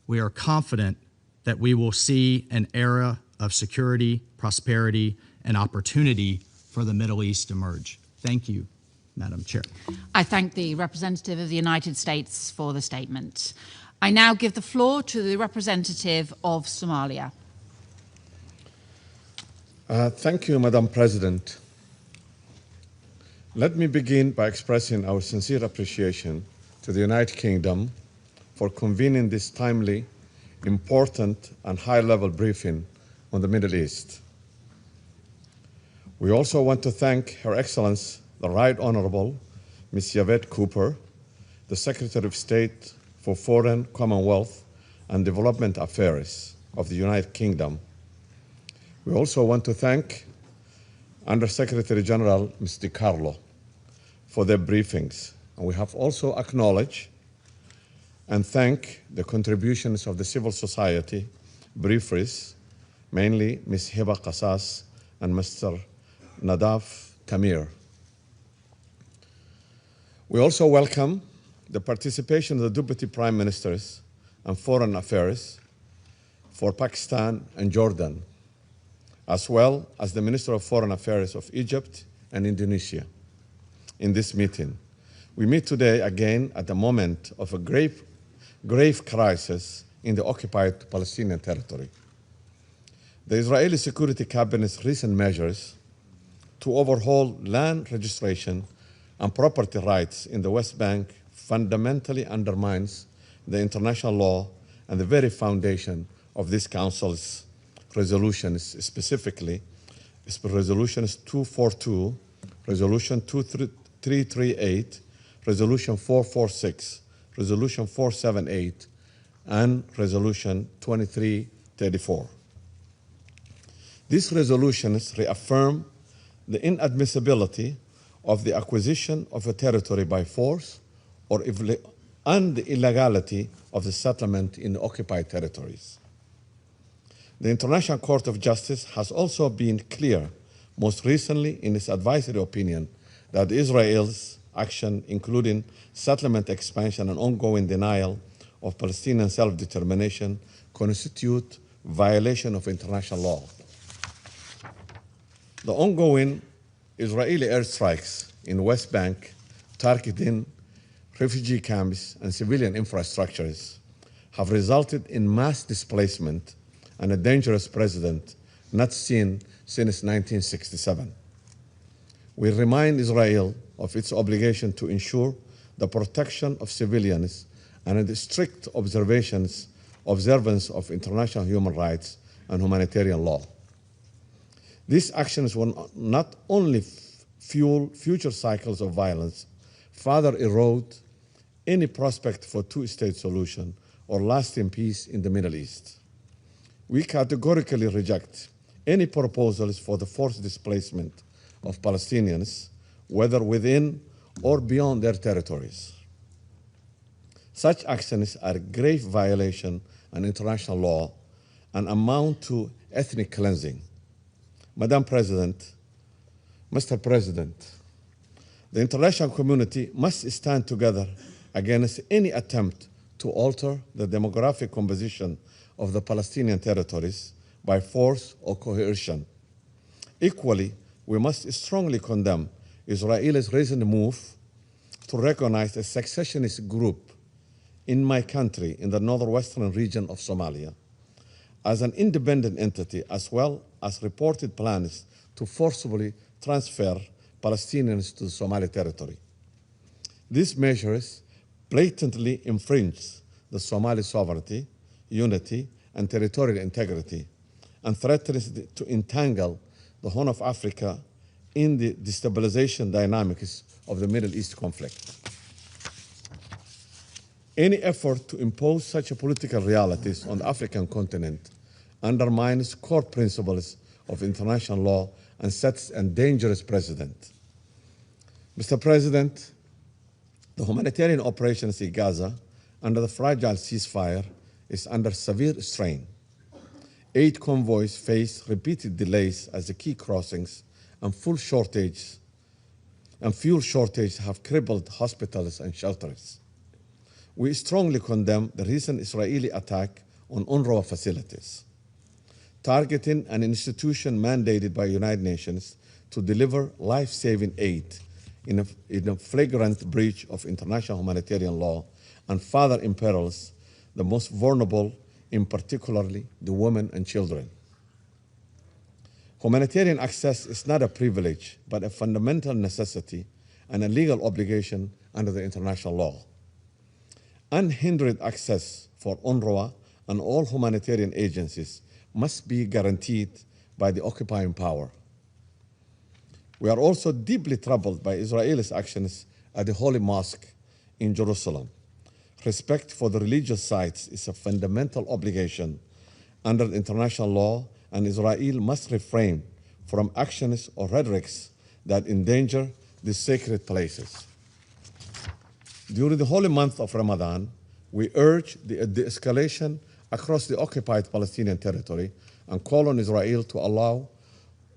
we are confident that we will see an era of security, prosperity, and opportunity for the Middle East emerge. Thank you, Madam Chair. I thank the representative of the United States for the statement. I now give the floor to the representative of Somalia. Thank you, Madam President. Let me begin by expressing our sincere appreciation to the United Kingdom for convening this timely, important, and high-level briefing on the Middle East. We also want to thank Her Excellency the Right Honorable Ms. Yvette Cooper, the Secretary of State for Foreign, Commonwealth, and Development Affairs of the United Kingdom. We also want to thank Under Secretary General Ms. DiCarlo for their briefings. And we have also acknowledged and thank the contributions of the civil society briefers, mainly Ms. Hiba Qasas and Mr. Nadaf Tamir. We also welcome the participation of the Deputy Prime Ministers and Foreign Affairs for Pakistan and Jordan, as well as the Minister of Foreign Affairs of Egypt and Indonesia in this meeting. We meet today again at the moment of a grave crisis in the occupied Palestinian territory. The Israeli Security Cabinet's recent measures to overhaul land registration and property rights in the West Bank fundamentally undermines the international law and the very foundation of this Council's resolutions, specifically Resolutions 242, Resolution 2338, Resolution 446, Resolution 478, and Resolution 2334. These resolutions reaffirm the inadmissibility of the acquisition of a territory by force and the illegality of the settlement in the occupied territories. The International Court of Justice has also been clear, most recently in its advisory opinion, that Israel's action, including settlement expansion and ongoing denial of Palestinian self-determination, constitute violation of international law. The ongoing Israeli airstrikes in the West Bank targeting refugee camps and civilian infrastructures have resulted in mass displacement and a dangerous precedent not seen since 1967. We remind Israel of its obligation to ensure the protection of civilians and the strict observance of international human rights and humanitarian law. These actions will not only fuel future cycles of violence, further erode any prospect for two-state solution or lasting peace in the Middle East. We categorically reject any proposals for the forced displacement of Palestinians, whether within or beyond their territories. Such actions are a grave violation of international law and amount to ethnic cleansing. Madam President, Mr. President, the international community must stand together against any attempt to alter the demographic composition of the Palestinian territories by force or coercion. Equally, we must strongly condemn Israel's recent move to recognize a secessionist group in my country in the northwestern region of Somalia as an independent entity, as well as reported plans to forcibly transfer Palestinians to the Somali territory. These measures blatantly infringe the Somali sovereignty, unity, and territorial integrity, and threatens to entangle the Horn of Africa in the destabilization dynamics of the Middle East conflict. Any effort to impose such political realities on the African continent undermines core principles of international law and sets a dangerous precedent. Mr. President, the humanitarian operations in Gaza under the fragile ceasefire is under severe strain. Aid convoys face repeated delays as the key crossings and fuel shortage have crippled hospitals and shelters. We strongly condemn the recent Israeli attack on UNRWA facilities, targeting an institution mandated by the United Nations to deliver life-saving aid in a flagrant breach of international humanitarian law and further imperils the most vulnerable, in particularly the women and children. Humanitarian access is not a privilege, but a fundamental necessity and a legal obligation under the international law. Unhindered access for UNRWA and all humanitarian agencies must be guaranteed by the occupying power. We are also deeply troubled by Israel's actions at the Holy Mosque in Jerusalem. Respect for the religious sites is a fundamental obligation under international law, and Israel must refrain from actions or rhetorics that endanger these sacred places. During the holy month of Ramadan, we urge the de-escalation across the occupied Palestinian territory and call on Israel to allow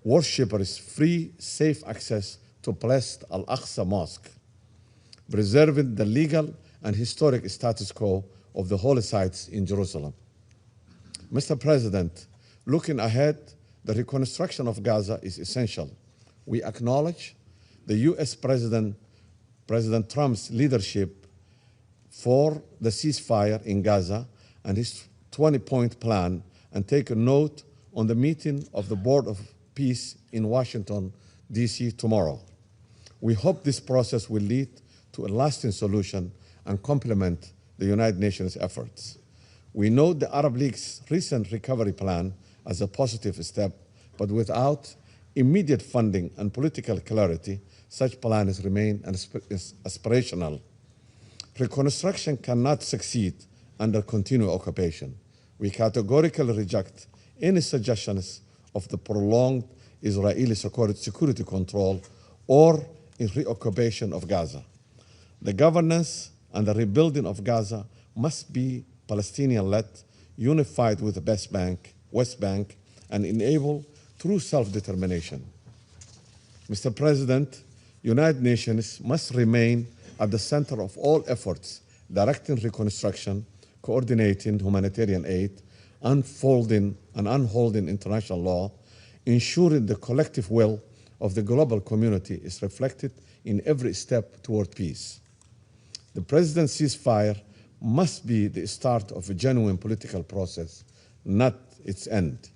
worshippers free, safe access to blessed Al-Aqsa Mosque, preserving the legal and historic status quo of the holy sites in Jerusalem. Mr. President, looking ahead, the reconstruction of Gaza is essential. We acknowledge the US President Trump's leadership for the ceasefire in Gaza and his 20-point plan, and take a note on the meeting of the Board of Peace in Washington, D.C. tomorrow. We hope this process will lead to a lasting solution and complement the United Nations efforts. We note the Arab League's recent recovery plan as a positive step, but without immediate funding and political clarity, such plans remain aspirational. Reconstruction cannot succeed under continued occupation. We categorically reject any suggestions of the prolonged Israeli security control or in reoccupation of Gaza. The governance and the rebuilding of Gaza must be Palestinian-led, unified with the West Bank, and enable true self-determination. Mr. President, United Nations must remain at the center of all efforts directing reconstruction, coordinating humanitarian aid, unfolding and unholding international law, ensuring the collective will of the global community is reflected in every step toward peace. The President's ceasefire must be the start of a genuine political process, not its end.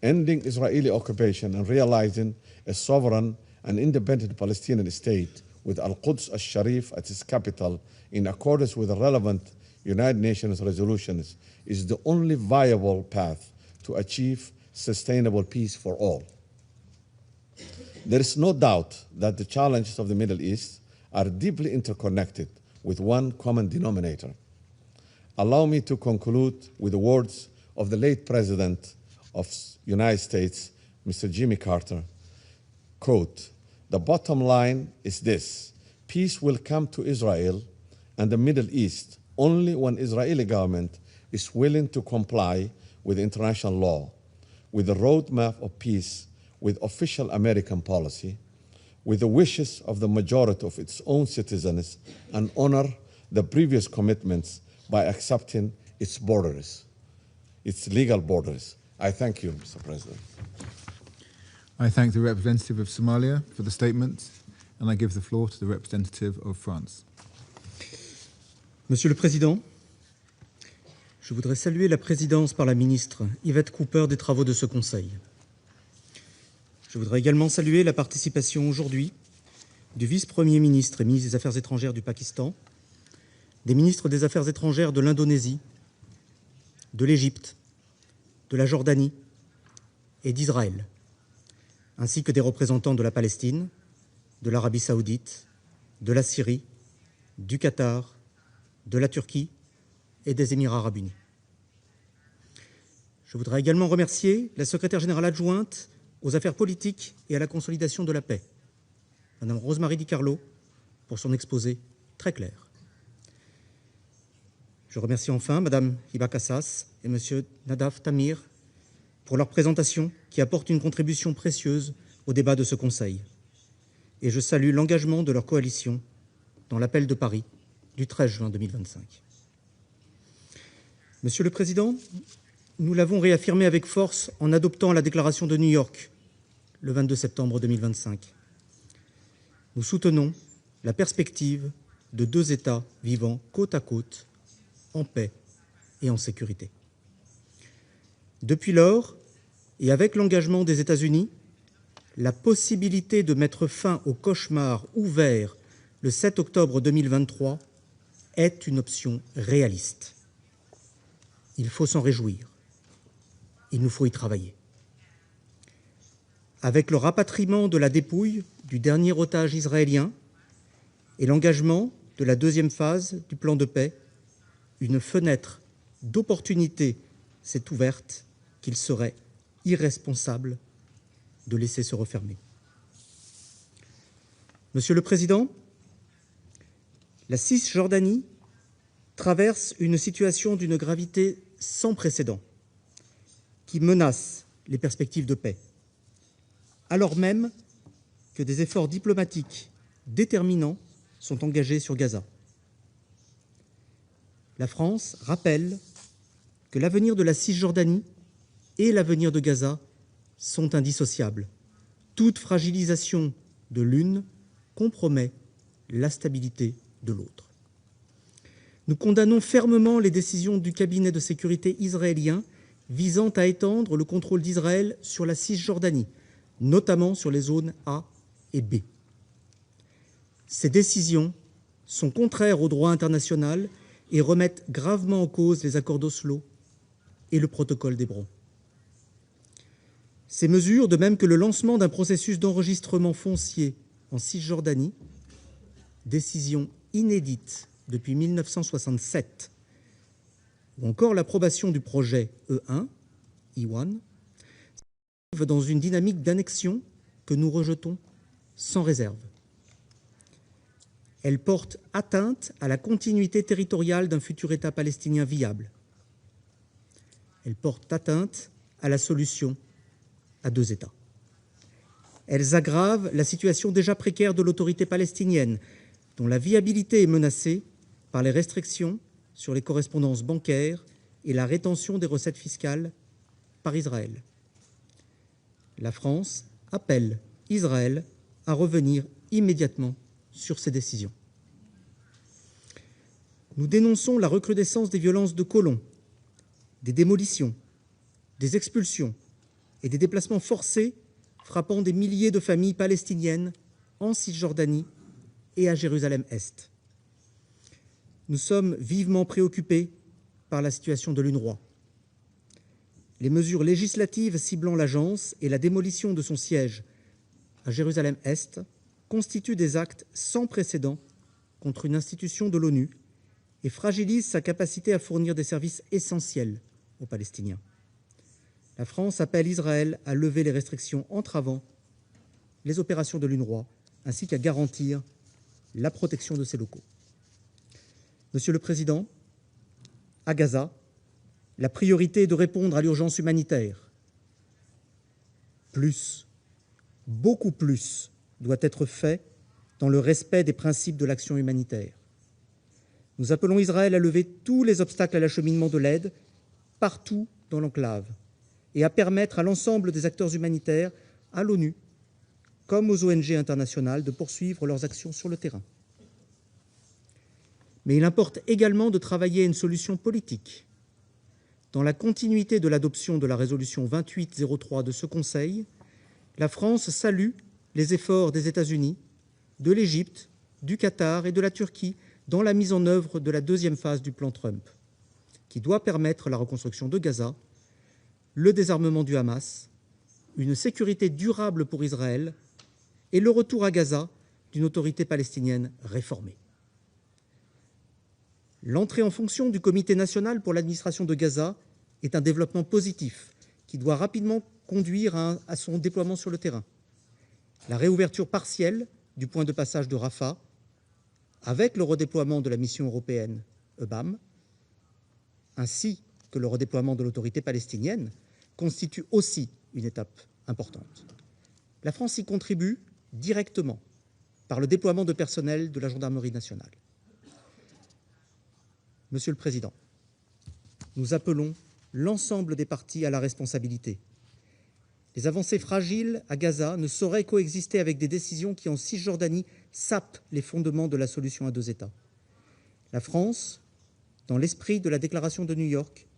Ending Israeli occupation and realizing a sovereign and independent Palestinian state with Al-Quds al-Sharif at its capital in accordance with the relevant United Nations resolutions is the only viable path to achieve sustainable peace for all. There is no doubt that the challenges of the Middle East are deeply interconnected with one common denominator. Allow me to conclude with the words of the late President of the United States, Mr. Jimmy Carter, quote, "The bottom line is this: peace will come to Israel and the Middle East only when the Israeli government is willing to comply with international law, with the roadmap of peace, with official American policy, with the wishes of the majority of its own citizens, and honor the previous commitments by accepting its borders, its legal borders." I thank you, Mr. President. I thank the representative of Somalia for the statement, and I give the floor to the representative of France. Monsieur le Président, je voudrais saluer la présidence par la ministre Yvette Cooper des travaux de ce Conseil. Je voudrais également saluer la participation aujourd'hui du vice-premier ministre et ministre des Affaires étrangères du Pakistan, des ministres des Affaires étrangères de l'Indonésie, de l'Égypte, de la Jordanie et d'Israël, ainsi que des représentants de la Palestine, de l'Arabie saoudite, de la Syrie, du Qatar, de la Turquie et des Émirats arabes unis. Je voudrais également remercier la secrétaire générale adjointe aux affaires politiques et à la consolidation de la paix, Mme Rosemarie Di Carlo, pour son exposé très clair. Je remercie enfin Mme Hiba Kassas et M. Nadaf Tamir pour leur présentation qui apporte une contribution précieuse au débat de ce Conseil. Et je salue l'engagement de leur coalition dans l'appel de Paris du 13 juin 2025. Monsieur le Président, nous l'avons réaffirmé avec force en adoptant la déclaration de New York le 22 septembre 2025. Nous soutenons la perspective de deux États vivant côte à côte, en paix et en sécurité. Depuis lors, et avec l'engagement des États-Unis, la possibilité de mettre fin au cauchemar ouvert le 7 octobre 2023 est une option réaliste. Il faut s'en réjouir. Il nous faut y travailler. avec le rapatriement de la dépouille du dernier otage israélien et l'engagement de la deuxième phase du plan de paix, une fenêtre d'opportunité s'est ouverte qu'il serait irresponsable de laisser se refermer. Monsieur le Président, la Cisjordanie traverse une situation d'une gravité sans précédent qui menace les perspectives de paix, alors même que des efforts diplomatiques déterminants sont engagés sur Gaza. La France rappelle que l'avenir de la Cisjordanie et l'avenir de Gaza sont indissociables. Toute fragilisation de l'une compromet la stabilité de l'autre. Nous condamnons fermement les décisions du cabinet de sécurité israélien visant à étendre le contrôle d'Israël sur la Cisjordanie, notamment sur les zones A et B. Ces décisions sont contraires au droit international et remettent gravement en cause les accords d'Oslo et le protocole d'Hébron. Ces mesures, de même que le lancement d'un processus d'enregistrement foncier en Cisjordanie, décision inédite depuis 1967, ou encore l'approbation du projet E1, E1, s'inscrivent dans une dynamique d'annexion que nous rejetons sans réserve. Elle porte atteinte à la continuité territoriale d'un futur État palestinien viable. Elle porte atteinte à la solution à deux États. Elles aggravent la situation déjà précaire de l'autorité palestinienne, dont la viabilité est menacée par les restrictions sur les correspondances bancaires et la rétention des recettes fiscales par Israël. La France appelle Israël à revenir immédiatement sur ces décisions. Nous dénonçons la recrudescence des violences de colons, des démolitions, des expulsions et des déplacements forcés frappant des milliers de familles palestiniennes en Cisjordanie et à Jérusalem-Est. Nous sommes vivement préoccupés par la situation de l'UNRWA. Les mesures législatives ciblant l'agence et la démolition de son siège à Jérusalem-Est constituent des actes sans précédent contre une institution de l'ONU et fragilisent sa capacité à fournir des services essentiels aux Palestiniens. La France appelle Israël à lever les restrictions entravant les opérations de l'UNRWA ainsi qu'à garantir la protection de ses locaux. Monsieur le Président, à Gaza, la priorité est de répondre à l'urgence humanitaire. Plus, beaucoup plus, doit être fait dans le respect des principes de l'action humanitaire. Nous appelons Israël à lever tous les obstacles à l'acheminement de l'aide partout dans l'enclave et à permettre à l'ensemble des acteurs humanitaires, à l'ONU comme aux ONG internationales, de poursuivre leurs actions sur le terrain. Mais il importe également de travailler à une solution politique. Dans la continuité de l'adoption de la résolution 2803 de ce Conseil, la France salue les efforts des États-Unis, de l'Égypte, du Qatar et de la Turquie dans la mise en œuvre de la deuxième phase du plan Trump, qui doit permettre la reconstruction de Gaza, le désarmement du Hamas, une sécurité durable pour Israël et le retour à Gaza d'une autorité palestinienne réformée. L'entrée en fonction du Comité national pour l'administration de Gaza est un développement positif qui doit rapidement conduire à son déploiement sur le terrain. La réouverture partielle du point de passage de Rafah, avec le redéploiement de la mission européenne EBAM, ainsi que le redéploiement de l'autorité palestinienne, constitue aussi une étape importante. La France y contribue directement par le déploiement de personnel de la gendarmerie nationale. Monsieur le Président, nous appelons l'ensemble des parties à la responsabilité. Les avancées fragiles à Gaza ne sauraient coexister avec des décisions qui, en Cisjordanie, sapent les fondements de la solution à deux États. La France, dans l'esprit de la déclaration de New York,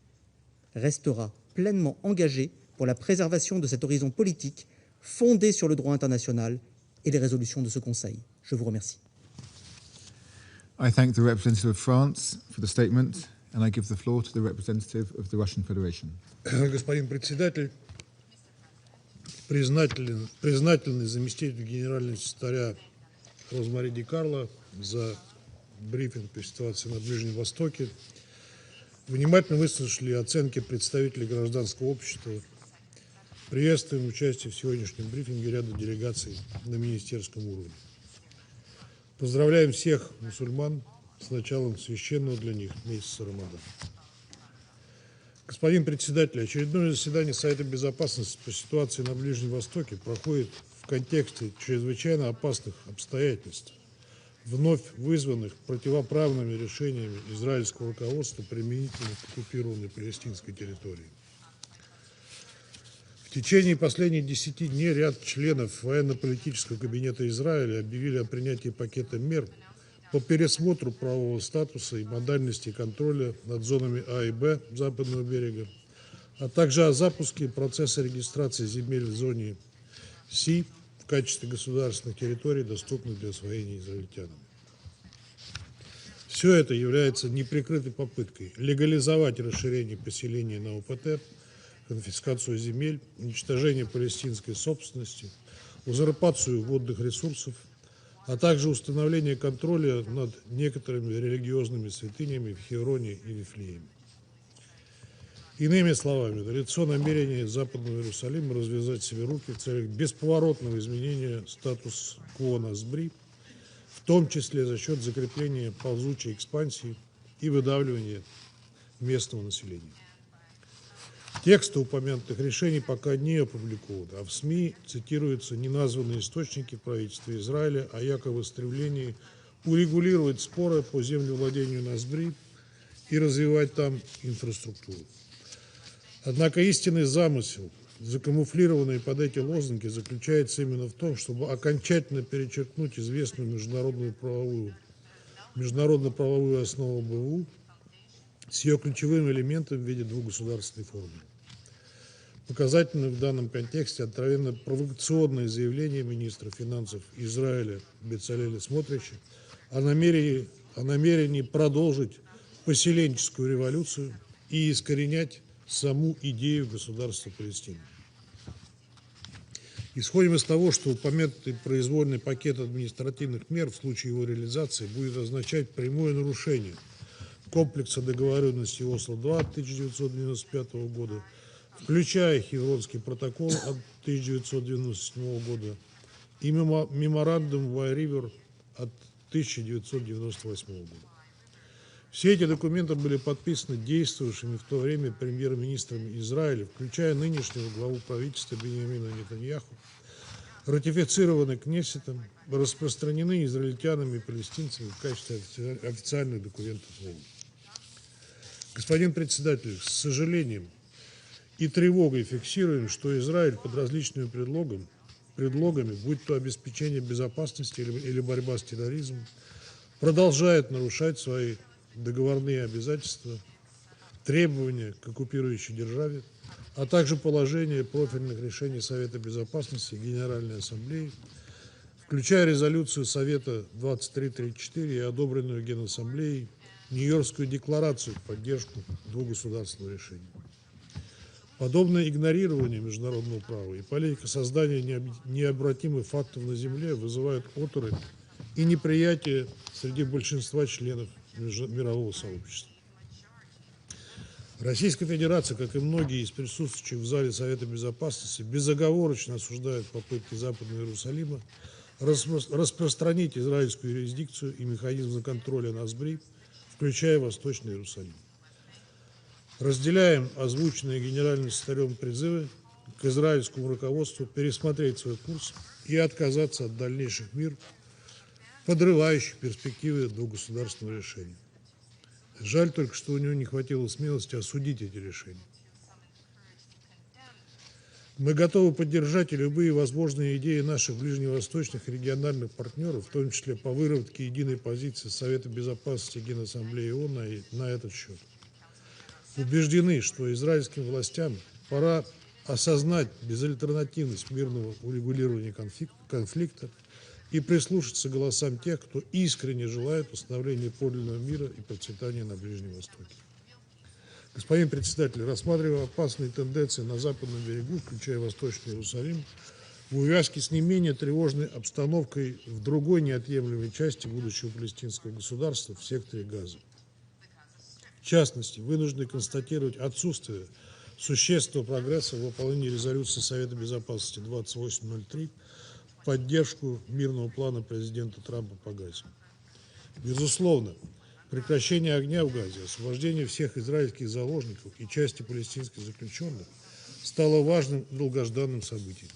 restera pleinement engagée pour la préservation de cet horizon politique fondé sur le droit international et les résolutions de ce Conseil. Je vous remercie. I thank the representative of France for the statement, and I give the floor to the representative of the Russian Federation. Господин председатель, признательны заместителю генерального секретаря Розмари Ди Карло за брифинг по ситуации на Ближнем Востоке. Внимательно выслушали оценки представителей гражданского общества. Приветствуем участие в сегодняшнем брифинге ряда делегаций на министерском уровне. Поздравляем всех мусульман с началом священного для них месяца Рамадан. Господин председатель, очередное заседание Совета Безопасности по ситуации на Ближнем Востоке проходит в контексте чрезвычайно опасных обстоятельств, вновь вызванных противоправными решениями израильского руководства применительно к оккупированной палестинской территории. В течение последних 10 дней ряд членов военно-политического кабинета Израиля объявили о принятии пакета мер по пересмотру правового статуса и модальности контроля над зонами А и Б западного берега, а также о запуске процесса регистрации земель в зоне С в качестве государственных территорий, доступных для освоения израильтянами. Все это является неприкрытой попыткой легализовать расширение поселений на ОПТ, конфискацию земель, уничтожение палестинской собственности, узурпацию водных ресурсов, а также установление контроля над некоторыми религиозными святынями в Хевроне и Вифлееме. Иными словами, налицо намерение Западного Иерусалима развязать себе руки в целях бесповоротного изменения статус-кво на СБРИ, в том числе за счет закрепления ползучей экспансии и выдавливания местного населения. Тексты упомянутых решений пока не опубликованы, а в СМИ цитируются неназванные источники правительства Израиля о якобы стремлении урегулировать споры по землевладению на СБРИ и развивать там инфраструктуру. Однако истинный замысел, закамуфлированный под эти лозунги, заключается именно в том, чтобы окончательно перечеркнуть известную международно-правовую основу БУ с ее ключевым элементом в виде двухгосударственной формулы. Показательно в данном контексте откровенно провокационное заявление министра финансов Израиля Бецалеля Смотрича о намерении продолжить поселенческую революцию и искоренять саму идею государства Палестины. Исходим из того, что упомянутый произвольный пакет административных мер в случае его реализации будет означать прямое нарушение комплекса договоренности Осло-2 1995 года, включая Хевронский протокол от 1997 года и меморандум Вай-Ривер от 1998 года. Все эти документы были подписаны действовавшими в то время премьер-министрами Израиля, включая нынешнего главу правительства Биньямина Нетаньяху, ратифицированы Кнессетом, распространены израильтянами и палестинцами в качестве официальных документов ООН. Господин председатель, с сожалением и тревогой фиксируем, что Израиль под различными предлогами, будь то обеспечение безопасности или борьба с терроризмом, продолжает нарушать свои договорные обязательства, требования к оккупирующей державе, а также положения профильных решений Совета Безопасности и Генеральной Ассамблеи, включая резолюцию Совета 2334 и одобренную Генассамблеей Нью-Йоркскую декларацию в поддержку двухгосударственного решения. Подобное игнорирование международного права и политика создания необратимых фактов на земле вызывают оторопь и неприятие среди большинства членов мирового сообщества. Российская Федерация, как и многие из присутствующих в зале Совета Безопасности, безоговорочно осуждает попытки Западного Иерусалима распространить израильскую юрисдикцию и механизмы контроля на СБРИ, включая Восточный Иерусалим. Разделяем озвученные генеральным секретарем призывы к израильскому руководству пересмотреть свой курс и отказаться от дальнейших мер, подрывающих перспективы двухгосударственного решения. Жаль только, что у него не хватило смелости осудить эти решения. Мы готовы поддержать любые возможные идеи наших ближневосточных и региональных партнеров, в том числе по выработке единой позиции Совета Безопасности и Генассамблеи ООН на этот счет. Убеждены, что израильским властям пора осознать безальтернативность мирного урегулирования конфликта и прислушаться к голосам тех, кто искренне желает восстановления подлинного мира и процветания на Ближнем Востоке. Господин председатель, рассматривая опасные тенденции на западном берегу, включая Восточный Иерусалим, в увязке с не менее тревожной обстановкой в другой неотъемлемой части будущего палестинского государства в секторе Газа. В частности, вынуждены констатировать отсутствие существенного прогресса в выполнении резолюции Совета Безопасности 2803 в поддержку мирного плана президента Трампа по Газе. Безусловно, прекращение огня в Газе, освобождение всех израильских заложников и части палестинских заключенных стало важным и долгожданным событием.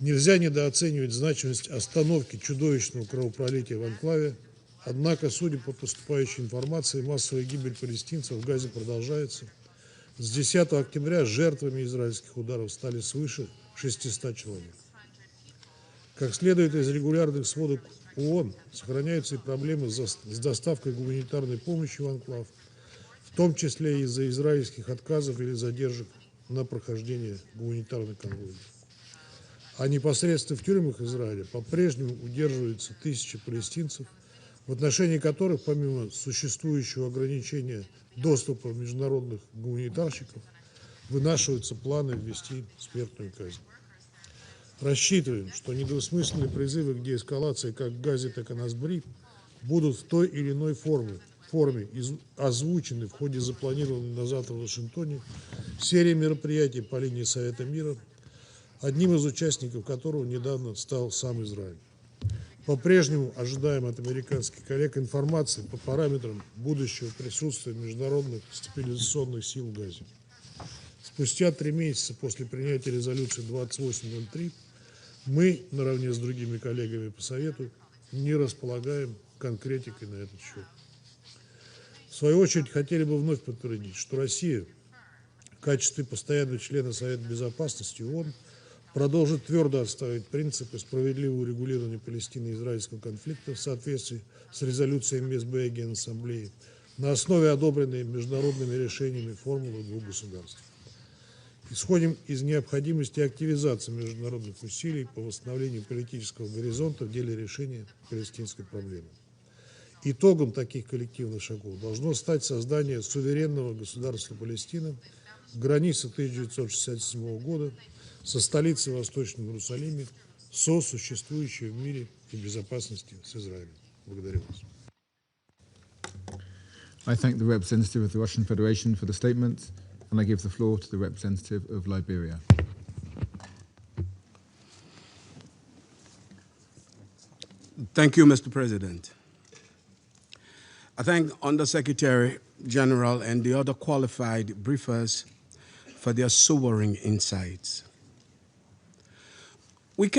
Нельзя недооценивать значимость остановки чудовищного кровопролития в анклаве, однако, судя по поступающей информации, массовая гибель палестинцев в Газе продолжается. С 10 октября жертвами израильских ударов стали свыше 600 человек. Как следует из регулярных сводок ООН, сохраняются и проблемы с доставкой гуманитарной помощи в анклав, в том числе из-за израильских отказов или задержек на прохождение гуманитарных конвоев. А непосредственно в тюрьмах Израиля по-прежнему удерживаются тысячи палестинцев, в отношении которых, помимо существующего ограничения доступа международных гуманитарщиков, вынашиваются планы ввести смертную казнь. Рассчитываем, что недвусмысленные призывы к деэскалации как в Газе, так и на Сбри будут в той или иной форме озвучены в ходе запланированной на завтра в Вашингтоне серии мероприятий по линии Совета мира, одним из участников которого недавно стал сам Израиль. По-прежнему ожидаем от американских коллег информации по параметрам будущего присутствия международных стабилизационных сил в Газе. Спустя 3 месяца после принятия резолюции 2803 мы, наравне с другими коллегами по Совету, не располагаем конкретикой на этот счет. В свою очередь, хотели бы вновь подтвердить, что Россия в качестве постоянного члена Совета Безопасности ООН продолжит твердо отстаивать принципы справедливого урегулирования палестино-израильского конфликта в соответствии с резолюцией МСБ и Генассамблеи на основе одобренной международными решениями формулы 2 государств. Исходим из необходимости активизации международных усилий по восстановлению политического горизонта в деле решения палестинской проблемы. Итогом таких коллективных шагов должно стать создание суверенного государства Палестина в границе 1967 года со столицей в Восточном Иерусалиме, сосуществующей в мире и безопасности с Израилем. Благодарю вас. I thank the representative of the Russian Federation for the statement, and I give the floor to the representative of Liberia. Thank you, Mr. President. I thank Undersecretary General and the other qualified briefers for their sobering insights.